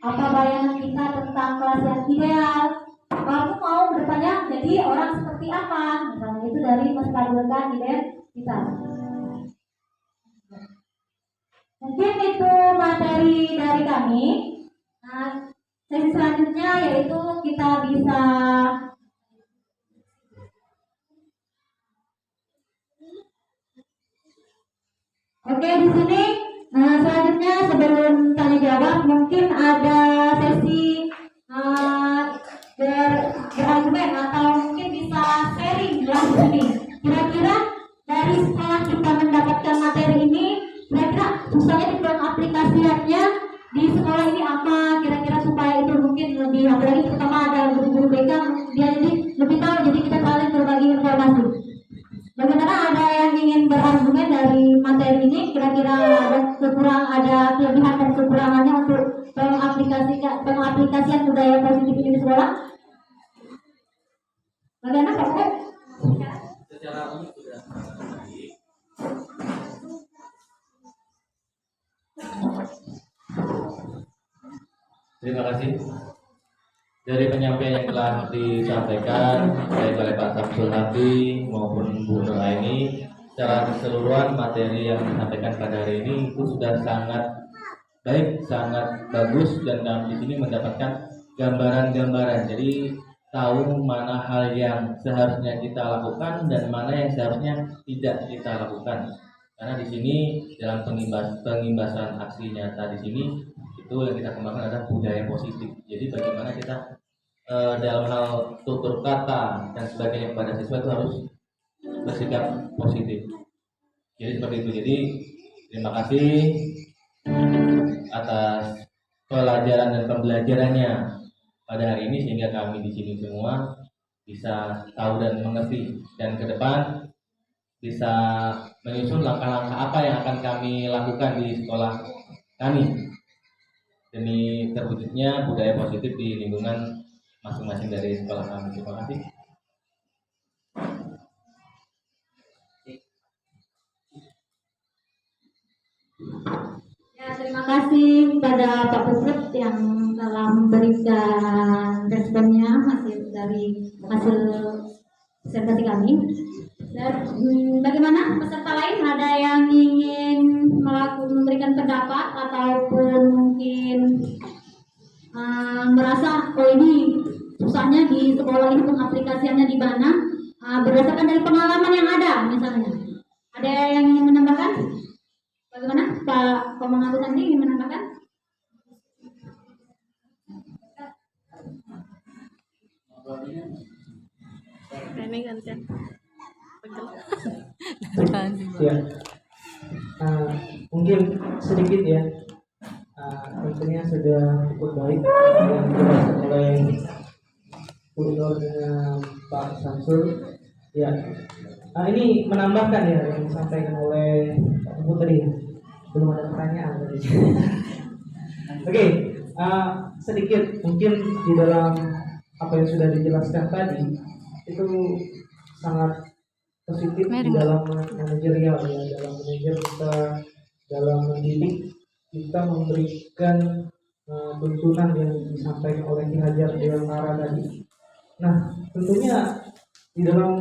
apa bayangan kita tentang kelas yang ideal. Kamu mau kedepannya jadi orang seperti apa? Misalnya itu dari menstabilkan identitas. Mungkin itu materi dari kami. Nah, sesi selanjutnya yaitu kita bisa di sini. Selanjutnya sebelum tanya jawab mungkin ada sesi berargumen atau mungkin bisa sharing di sini. Kira-kira dari setelah kita mendapatkan materi ini, kira-kira susahnya di aplikasiannya di sekolah ini apa? Kira-kira supaya itu mungkin lebih, apalagi terutama ada guru-guru BK, dia jadi lebih tahu, jadi kita saling berbagi informasi. Bagaimana ada yang ingin berargumen dari materi ini? Kira-kira ada kelebihan dan kekurangannya untuk pengaplikasian budaya positif ini di sekolah? Bagaimana Pak? Secara umum sudah baik. Terima kasih. Dari penyampaian yang telah disampaikan baik oleh Pak Samsul Hadi maupun Bu Nur Aini, secara keseluruhan materi yang disampaikan pada hari ini itu sudah sangat baik, sangat bagus, dan kami di sini mendapatkan gambaran-gambaran. Jadi tahu mana hal yang seharusnya kita lakukan dan mana yang seharusnya tidak kita lakukan. Karena di sini dalam pengimbasan aksi nyata di sini itu yang kita kembangkan adalah budaya positif. Jadi bagaimana kita dalam hal tutur kata dan sebagainya kepada siswa itu harus bersikap positif. Jadi seperti itu. Jadi terima kasih atas pelajaran dan pembelajarannya pada hari ini sehingga kami di sini semua bisa tahu dan mengerti, dan ke depan bisa menyusun langkah-langkah apa yang akan kami lakukan di sekolah kami demi terwujudnya budaya positif di lingkungan masing-masing dari sekolah kami. Terima kasih. Ya, terima kasih kepada Pak Putut yang telah memberikan responnya hasil presentasi kami. Dan bagaimana peserta lain, ada yang ingin memberikan pendapat ataupun mungkin merasa ini susahnya di sekolah ini pengaplikasiannya di mana berdasarkan dari pengalaman yang ada misalnya. Ada yang ingin menambahkan? Bagaimana Pak Komang Agus Andi ingin menambahkan? Ya, mungkin sedikit ya. Tentunya sudah cukup baik yang dijelaskan oleh Bu Nur dengan Pak Samsul. Ya, ini menambahkan ya yang disampaikan oleh Pak Putri. Belum ada pertanyaan tadi. Oke, sedikit mungkin di dalam apa yang sudah dijelaskan tadi itu sangat positif di dalam manajerial ya, dalam manajer kita, dalam mendidik kita memberikan tuntunan yang disampaikan oleh Ki Hajar Dewantara tadi. Nah, tentunya di dalam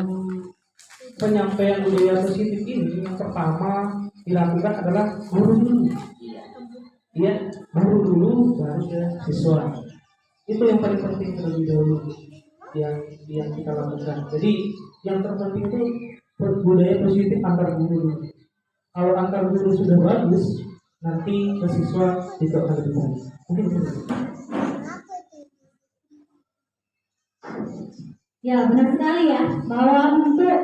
penyampaian budaya positif ini yang pertama dilakukan adalah guru dulu. Iya, guru dulu baru ya siswa. Itu yang paling penting terlebih dahulu yang kita lakukan. Jadi yang terpenting itu budaya positif antar guru. Kalau antar guru sudah bagus, nanti ke siswa itu akan lebih baik. Mungkin itu. Ya, benar sekali ya, bahwa untuk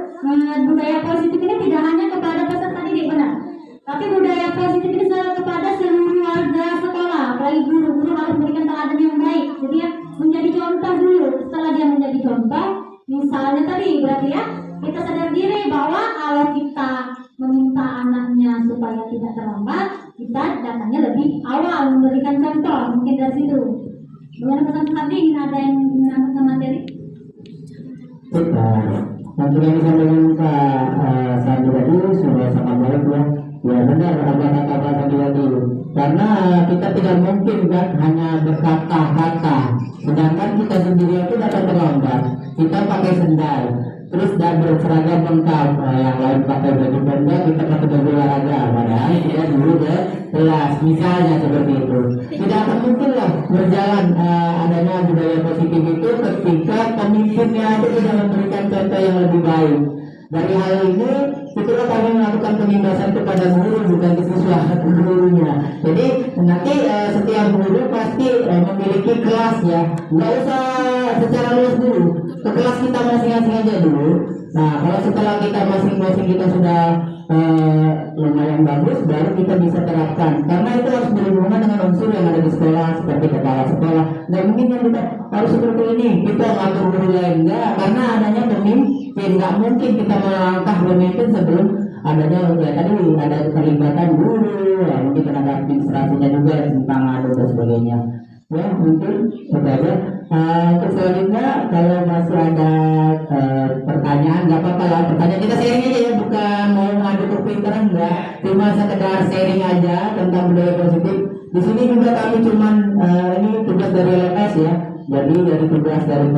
budaya positif ini tidak hanya kepada peserta didik, benar. Tapi budaya positif ini kepada seluruh warga sekolah, apalagi guru harus memberikan teladan yang baik. Jadi ya, menjadi contoh dulu. Setelah dia menjadi contoh, misalnya tadi berarti ya, kita sadar diri bahwa kalau kita meminta anaknya supaya tidak terlambat, kita datangnya lebih awal memberikan contoh, mungkin dari situ. Dengan pesan tadi, ada yang menambahkan materi? Nanti kami sampaikan Pak Sandi tadi sudah sangat baik ya. Ya benar apa kata Pak Sandi tadi. Karena kita tidak mungkin kan hanya berkata-kata. Sedangkan kita sendiri itu datang terlambat. Kita pakai sendal, terus dan berseragam lengkap. Yang lain pakai baju benda, kita pakai baju olahraga. Padahal kita dulu ke kelas, misalnya seperti itu. Tidak akan mungkin lah berjalan adanya budaya positif itu ketika pemimpinnya itu tidak memberikan contoh yang lebih baik. Dari hal ini, itulah kami melakukan pengimbasan kepada guru, bukan ke siswa gurunya. Jadi nanti setiap guru pasti memiliki kelas ya. Nggak usah secara luas dulu, ke kelas kita masing-masing aja dulu. Nah, kalau setelah kita masing-masing kita sudah lumayan bagus, baru kita bisa terapkan. Karena itu harus berhubungan dengan unsur yang ada di sekolah, seperti kepala sekolah. Nggak mungkin yang kita harus seperti ini, kita ngatur guru lain. Enggak, karena adanya pemimpin. Nggak mungkin kita melangkah pemimpin sebelum adanya ya tadi ada keterlibatan guru, ya, mungkin tenaga administrasinya juga tentang adu dan sebagainya. Ya mungkin saja. Untuk selanjutnya kalau masih ada pertanyaan, nggak apa-apa lah. Pertanyaan kita sharing aja ya, bukan mau ngadu kepintaran enggak. Cuma sekedar sharing aja tentang budaya positif. Di sini juga kami cuman ini tugas dari LMS ya. Jadi dari tugas dari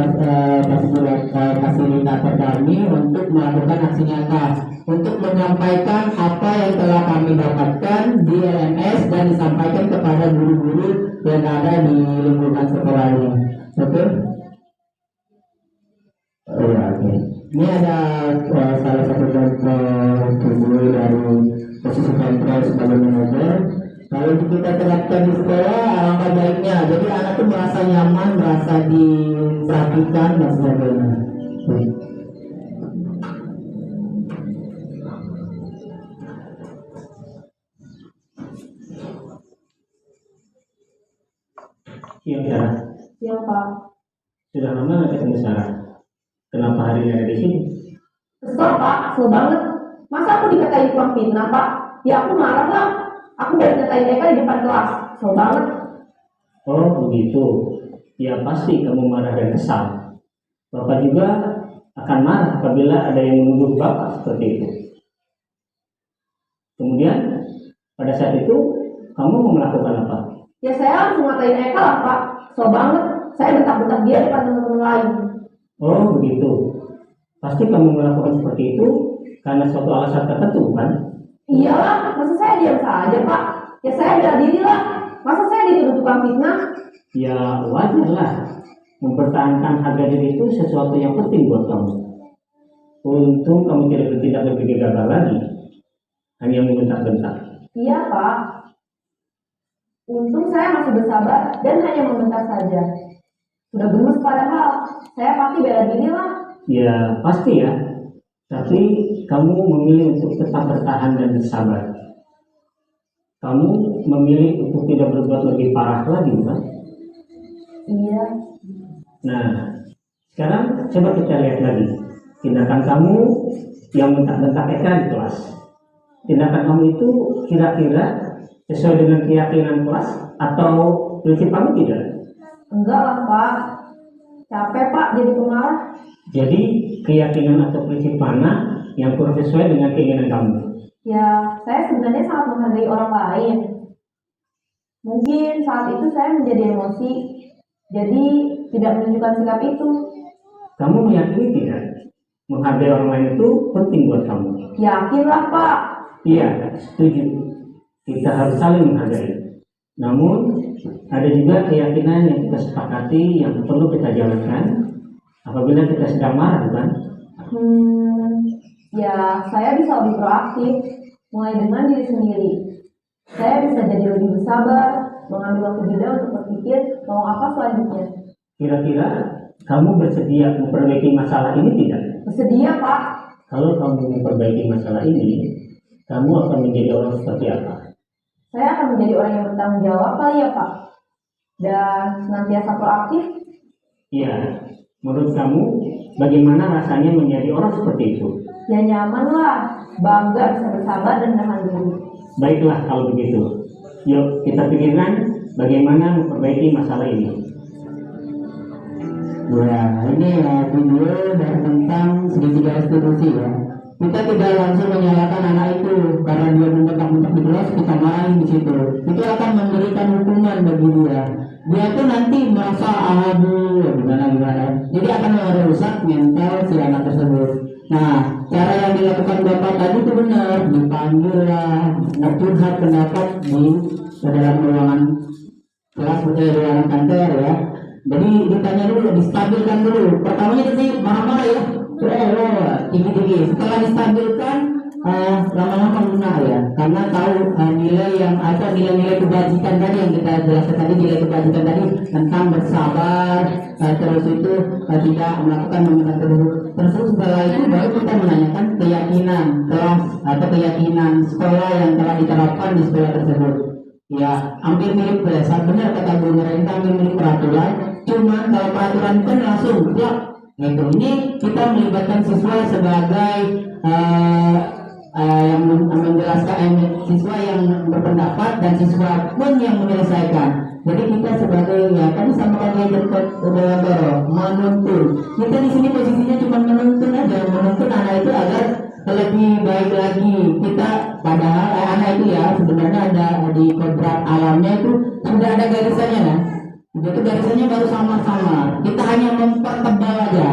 fasilitator kami untuk melakukan aksi nyata, untuk menyampaikan apa yang telah kami dapatkan di LMS dan disampaikan kepada guru-guru yang ada di lingkungan sekolahnya. Oke? Oh ya, oke. Ini ada salah satu contoh guru dari posisi kontrol sebagai manajer. Kalau kita terapkan di sekolah, alangkah baiknya. Jadi anak itu merasa nyaman, merasa diperhatikan dan sebagainya. Iya, Sarah. Siap, Pak. Sudah lama nggak ketemu Sarah? Kenapa hari ini ada di sini? Kesel, Pak. Kesel banget. Masa aku dikatain tukang fitnah, Pak? Ya aku marah lah. Aku udah dikatain Eka di depan kelas. Kesel banget. Oh begitu. Ya pasti kamu marah dan kesal. Bapak juga akan marah apabila ada yang menuduh Bapak seperti itu. Kemudian pada saat itu kamu mau melakukan apa? Ya saya harus ngatain Eka lah, Pak. Kesel banget. Saya bentak-bentak dia depan teman-teman lain. Oh begitu. Pasti kamu melakukan seperti itu karena suatu alasan tertentu, kan? Iyalah, masa saya diam saja, Pak? Ya saya bela diri lah. Masa saya dituduh tukang fitnah? Ya wajar lah. Mempertahankan harga diri itu sesuatu yang penting buat kamu. Untung kamu tidak berpikir gagal lagi, hanya membentak-bentak. Iya, Pak. Untung saya masih bersabar dan hanya membentak saja. Sudah gemes padahal. Saya pasti bela diri lah. Ya pasti ya. Tapi kamu memilih untuk tetap bertahan dan bersabar. Kamu memilih untuk tidak berbuat lebih parah lagi, kan? Iya. Nah, sekarang coba kita lihat lagi tindakan kamu yang bentak-bentak Eka di kelas. Tindakan kamu itu kira-kira sesuai dengan keyakinan kelas atau prinsip kamu tidak? Enggak lah, Pak. Capek, Pak, jadi pemarah. Jadi keyakinan atau prinsip mana yang kurang sesuai dengan keinginan kamu? Ya, saya sebenarnya sangat menghargai orang lain. Mungkin saat itu saya menjadi emosi, jadi tidak menunjukkan sikap itu. Kamu meyakini tidak? Menghargai orang lain itu penting buat kamu. Yakinlah, Pak. Iya, setuju. Kita harus saling menghargai. Namun, ada juga keyakinan yang kita sepakati yang perlu kita jalankan apabila kita sedang marah, bukan? Ya, saya bisa lebih proaktif, mulai dengan diri sendiri. Saya bisa jadi lebih bersabar, mengambil waktu jeda untuk berpikir mau apa selanjutnya. Kira-kira kamu bersedia memperbaiki masalah ini tidak? Bersedia, Pak. Kalau kamu memperbaiki masalah ini, kamu akan menjadi orang seperti apa? Saya akan menjadi orang yang bertanggung jawab kali ya, Pak. Dan senantiasa proaktif. Iya, menurut kamu bagaimana rasanya menjadi orang seperti itu? Ya nyaman lah, bangga bisa bersabar dan menahan diri. Baiklah kalau begitu. Yuk kita pikirkan bagaimana memperbaiki masalah ini. Ya, ini video dari tentang segitiga restitusi ya. Kita tidak langsung menyalahkan anak itu karena dia membentak-bentak di kelas, kita marahin di situ. Itu akan memberikan hukuman bagi dia. Dia tuh nanti merasa aduh gimana. Jadi akan merusak mental si anak tersebut. Nah, cara yang dilakukan bapak tadi itu benar, dipanggil lah, curhat pendapat di dalam ruangan kelas, ruangan kantor ya. Jadi ditanya dulu, distabilkan dulu. Pertamanya sih marah-marah ya, tinggi-tinggi. Setelah distabilkan, lama-lama lunak ya, karena tahu nilai yang ada, nilai-nilai kebajikan tadi yang kita jelaskan tadi, nilai kebajikan tadi tentang bersabar, terus itu tidak melakukan meminta tersebut. Terus setelah itu baru kita menanyakan keyakinan kelas atau keyakinan sekolah yang telah diterapkan di sekolah tersebut. Ya, hampir mirip berdasar benar kata Bu Merenta, hampir mirip peraturan. Cuman kalau peraturan kan langsung plak gitu. Ini kita melibatkan siswa sebagai yang menjelaskan, siswa yang berpendapat dan siswa pun yang menyelesaikan. Jadi kita sebagai ya tadi sama kalian menuntun. Kita di sini posisinya cuma menuntun aja, menuntun anak itu agar lebih baik lagi. Kita padahal anak itu ya sebenarnya ada di kodrat alamnya itu sudah ada garisannya kan. Jadi itu garisannya baru sama-sama. Kita hanya mempertebal aja.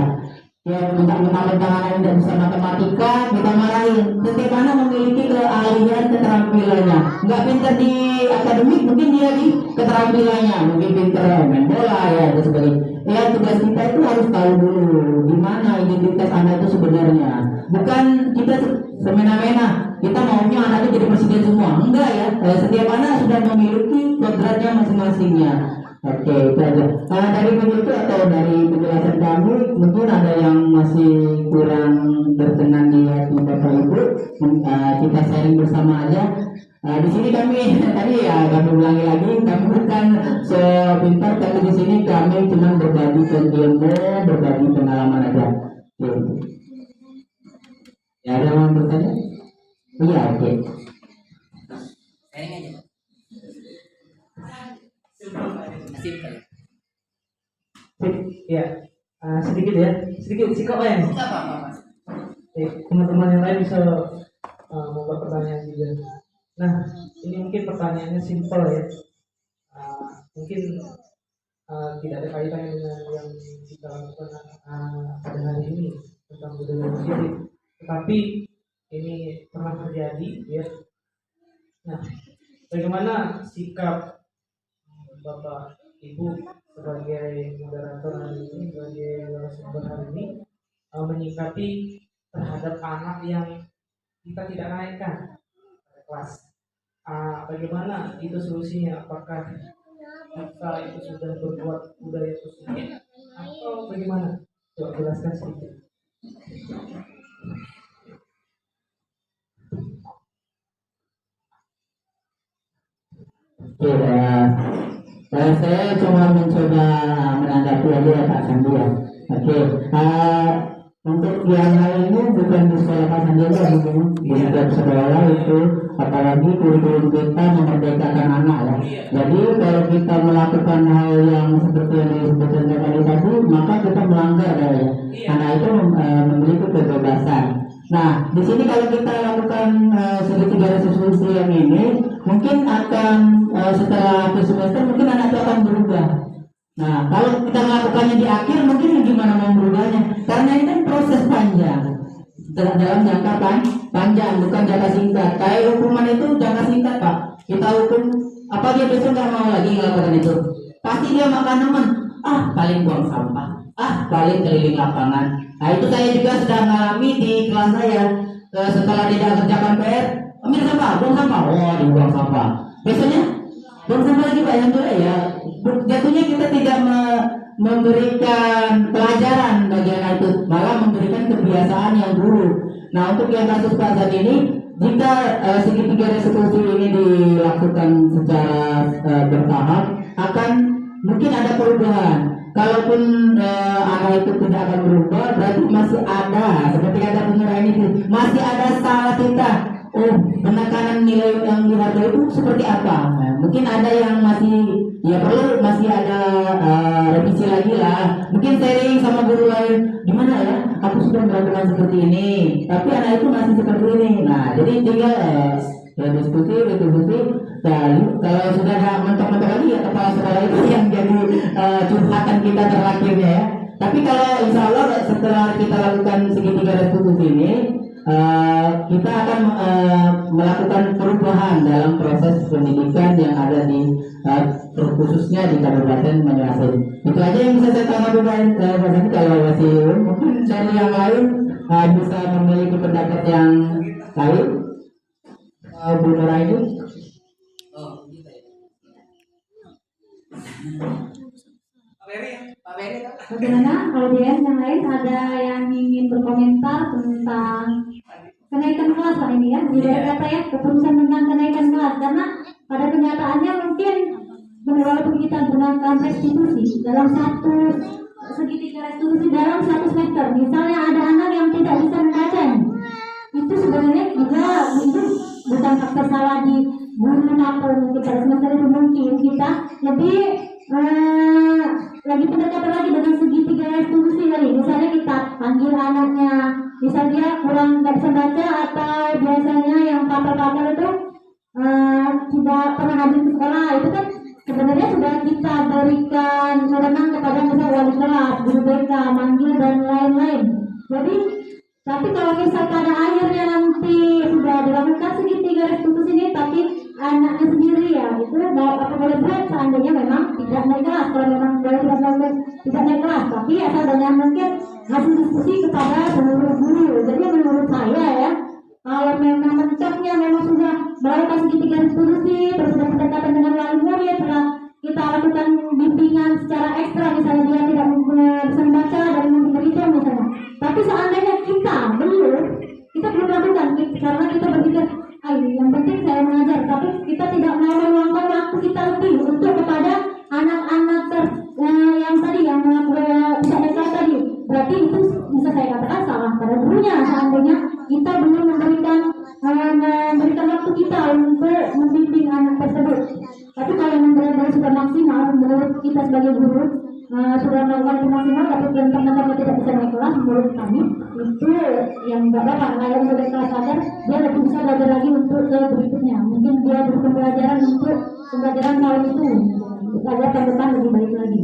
Ya, mentang-mentang anak tidak bisa matematika, kita marahin. Setiap anak memiliki keahlian keterampilannya. Nggak pintar di akademik, mungkin dia di keterampilannya, mungkin pintar main bola ya dan sebagainya. Ya, tugas kita itu harus tahu dulu di mana identitas anak itu sebenarnya. Bukan kita semena-mena kita maunya anaknya jadi presiden semua. Enggak ya. Setiap anak sudah memiliki kodratnya masing-masingnya. Oke, itu aja. Dari begitu atau dari penjelasan kami, mungkin ada yang masih kurang berkenan di hati Bapak Ibu. Kita sharing bersama aja. Di sini kami tadi ya kami ulangi lagi, kami bukan sepintar, tapi di sini kami cuma berbagi ilmu, berbagi pengalaman aja. Oke. Ya, ada yang mau bertanya? Iya, oke. Ya, sedikit ya, sedikit sikap ya. Teman-teman yang lain bisa membuat pertanyaan juga. Nah, ini mungkin pertanyaannya simpel ya. Mungkin tidak ada kaitannya dengan yang kita lakukan pada hari ini tentang budaya musik, tetapi ini pernah terjadi ya. Nah, bagaimana sikap Bapak Ibu sebagai moderator hari ini, sebagai narasumber hari ini, menyikapi terhadap anak yang kita tidak naikkan pada kelas? Bagaimana itu solusinya? Apakah kita itu sudah berbuat budaya positif atau bagaimana? Coba jelaskan sedikit. Oke, saya cuma mencoba menanggapi aja ya Pak Sandi ya. Oke, untuk yang lain ini bukan di sekolah Pak Sandi aja, di setiap sekolah itu, apalagi kurikulum kita memerdekakan anak ya. Jadi kalau kita melakukan hal yang seperti yang disebutkan tadi, maka kita melanggar ya. Anak itu memiliki kebebasan. Nah, di sini kalau kita lakukan segitiga resolusi yang ini, mungkin akan setelah akhir semester mungkin anak itu akan berubah. Nah, kalau kita melakukannya di akhir, mungkin gimana mau berubahnya? Karena ini kan proses panjang dalam jangka panjang, bukan jangka singkat. Kayak hukuman itu jangka singkat Pak. Kita hukum, apa dia besok nggak mau lagi melakukan itu? Pasti dia makan teman. Paling buang sampah. Paling keliling lapangan. Nah, itu saya juga sudah mengalami di kelas saya. Setelah tidak kerjakan PR, ambil sampah, buang sampah. Dibuang sampah. Besoknya buang sampah lagi Pak, yang itu ya. Jatuhnya kita tidak memberikan pelajaran bagi anak itu, malah memberikan kebiasaan yang buruk. Nah, untuk yang kasus Pak saat ini, jika segitiga resolusi ini dilakukan secara bertahap, akan mungkin ada perubahan. Kalaupun anak itu tidak akan berubah, berarti masih ada, seperti kata pengerai ini, masih ada salah kita. Penekanan nilai yang dihargai itu seperti apa? Nah, mungkin ada yang masih masih ada revisi lagi lah. Mungkin sharing sama guru lain, gimana ya? Aku sudah melakukan seperti ini, tapi anak itu masih seperti ini. Nah, jadi tinggal diskusi. Dan kalau sudah ada mentok-mentok lagi ya kepala sekolah itu yang jadi curhatan kita terakhirnya ya. Tapi kalau insya Allah setelah kita lakukan segitiga resolusi ini, kita akan melakukan perubahan dalam proses pendidikan yang ada di khususnya di Kabupaten Banyuasin. Itu aja yang bisa saya tanggapi Pak. Kalau masih mungkin dari yang lain bisa memiliki pendapat yang lain, Bu Nuraini. Bagaimana kalau yang lain ada yang ingin berkomentar tentang kenaikan kelas Pak ini ya? Tidak kata ya keputusan tentang kenaikan kelas, karena pada kenyataannya mungkin walaupun kita gunakan restitusi dalam segitiga restitusi dalam satu semester, misalnya ada anak yang tidak bisa membaca, itu sebenarnya juga itu bukan faktor salah di guru atau mungkin pada semester itu, mungkin kita lebih lagi pendekatan lagi dengan segitiga restitusi tadi. Misalnya kita panggil anaknya, misalnya dia kurang nggak bisa baca atau biasanya yang papar-papar itu tidak pernah hadir ke sekolah, itu kan sebenarnya sudah kita berikan wewenang kepada misal wali kelas, guru BK, manggil dan lain-lain. Jadi tapi kalau misal pada akhirnya nanti sudah dilakukan segitiga restitusi ini, tapi anaknya sendiri ya itu apa boleh buat seandainya memang tidak naik kelas, kalau memang boleh tidak naik kelas, tapi asal dengan mungkin hasil diskusi kepada seluruh guru. Jadi menurut saya ya, kalau memang mencapnya memang sudah melakukan segitiga restitusi, terus sudah berdekatan dengan wali murid, setelah kita lakukan bimbingan secara ekstra, misalnya dia tidak bisa membaca dan berhitung misalnya. Tapi seandainya kita belum lakukan, karena kita berpikir, yang penting saya mengajar, tapi kita tidak mau meluangkan waktu kita lebih untuk kepada anak-anak yang tadi yang bisa nekat tadi. Berarti itu bisa saya katakan salah pada gurunya seandainya kita belum memberikan waktu kita untuk membimbing anak tersebut. Tapi kalau benar-benar sudah maksimal, menurut kita sebagai guru sudah melakukan itu maksimal, tapi ternyata tidak bisa naik kelas, menurut kami itu yang nggak apa-apa. Kalau udah kelas sadar, dia lebih bisa belajar lagi untuk ke berikutnya. Mungkin dia berpembelajaran untuk pembelajaran tahun itu, agar tahun depan lebih baik lagi.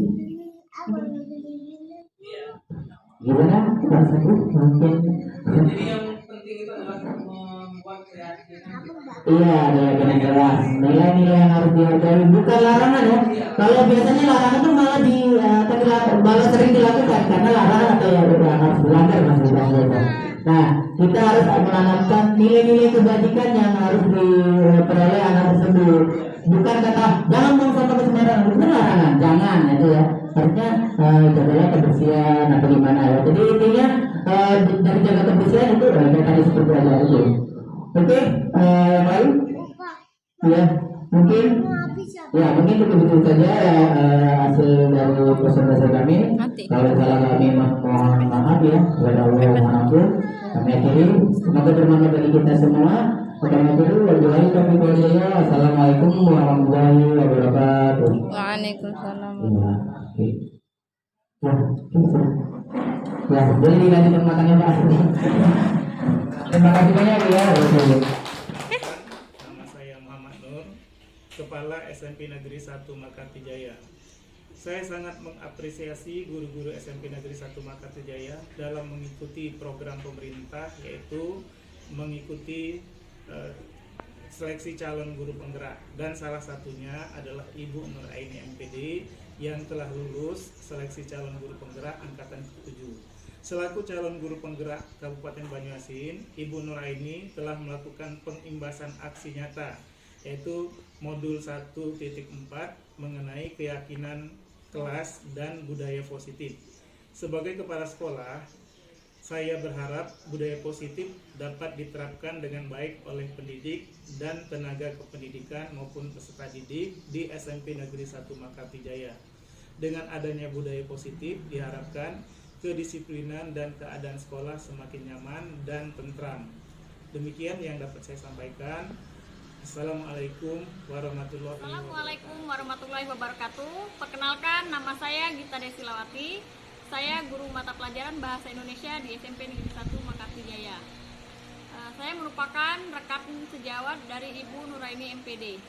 Gimana Pak Saku? Mungkin Jadi yang penting itu adalah membuat keyakinan. iya, ada jelas nilai-nilai yang harus dihargai, bukan larangan ya. Kalau biasanya larangan itu malah sering dilakukan karena larangan atau ya udah harus dilanggar maksudnya. Nah, kita harus menanamkan nilai-nilai kebajikan yang harus diperoleh anak tersebut. Bukan kata jangan buang sampah sembarangan, itu larangan, jangan itu ya. Harusnya jagalah kebersihan atau gimana ya. Jadi intinya dari jaga kebersihan itu kayak tadi seperti aja itu. Oke, yang lain? Ya, mungkin itu saja hasil dari presentasi kami. Kalau salah kami mohon maaf ya kepada Allah Subhanahu. Kami akhiri. Semoga bermanfaat bagi kita semua. Assalamualaikum warahmatullahi wabarakatuh. Waalaikumsalam. Ya, oke. Ya, boleh dilanjutkan makannya Pak. Terima kasih banyak ya. Nama saya Muhammad Nur, Kepala SMP Negeri 1 Makati Jaya. Saya sangat mengapresiasi guru-guru SMP Negeri 1 Makati Jaya dalam mengikuti program pemerintah, yaitu mengikuti seleksi calon guru penggerak, dan salah satunya adalah Ibu Nuraini MPD yang telah lulus seleksi calon guru penggerak angkatan 7. Selaku calon guru penggerak Kabupaten Banyuasin, Ibu Nuraini telah melakukan pengimbasan aksi nyata, yaitu modul 1.4 mengenai keyakinan kelas dan budaya positif. Sebagai kepala sekolah, saya berharap budaya positif dapat diterapkan dengan baik oleh pendidik dan tenaga kependidikan maupun peserta didik di SMP Negeri 1 Makati Jaya. Dengan adanya budaya positif diharapkan kedisiplinan dan keadaan sekolah semakin nyaman dan tentram. Demikian yang dapat saya sampaikan. Assalamualaikum warahmatullahi wabarakatuh. Perkenalkan, nama saya Gita Desilawati. Saya guru mata pelajaran Bahasa Indonesia di SMP Negeri 1 Makati Jaya. Saya merupakan rekan sejawat dari Ibu Nuraini MPD.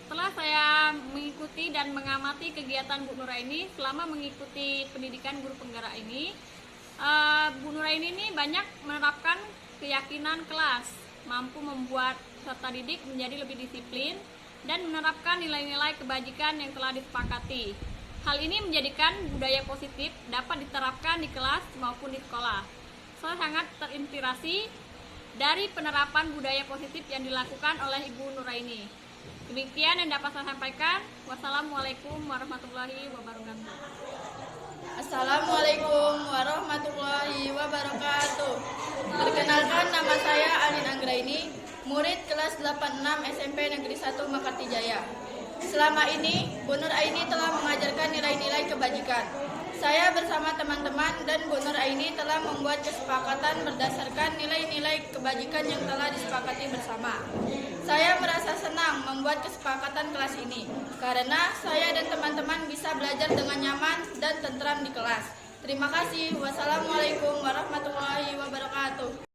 Setelah saya mengikuti dan mengamati kegiatan Bu Nuraini selama mengikuti pendidikan guru penggerak ini, Bu Nuraini ini banyak menerapkan keyakinan kelas, mampu membuat peserta didik menjadi lebih disiplin dan menerapkan nilai-nilai kebajikan yang telah disepakati. Hal ini menjadikan budaya positif dapat diterapkan di kelas maupun di sekolah. Saya sangat terinspirasi dari penerapan budaya positif yang dilakukan oleh Ibu Nuraini. Demikian yang dapat saya sampaikan. Wassalamualaikum warahmatullahi wabarakatuh. Assalamualaikum warahmatullahi wabarakatuh. Perkenalkan, nama saya Alin Anggraini, murid kelas 86 SMP Negeri 1 Makati Jaya. Selama ini, Bu Nuraini telah mengajarkan nilai-nilai kebajikan. Saya bersama teman-teman dan Bu Nuraini telah membuat kesepakatan berdasarkan nilai-nilai kebajikan yang telah disepakati bersama. Saya merasa senang membuat kesepakatan kelas ini, karena saya dan teman-teman bisa belajar dengan nyaman dan tentram di kelas. Terima kasih. Wassalamualaikum warahmatullahi wabarakatuh.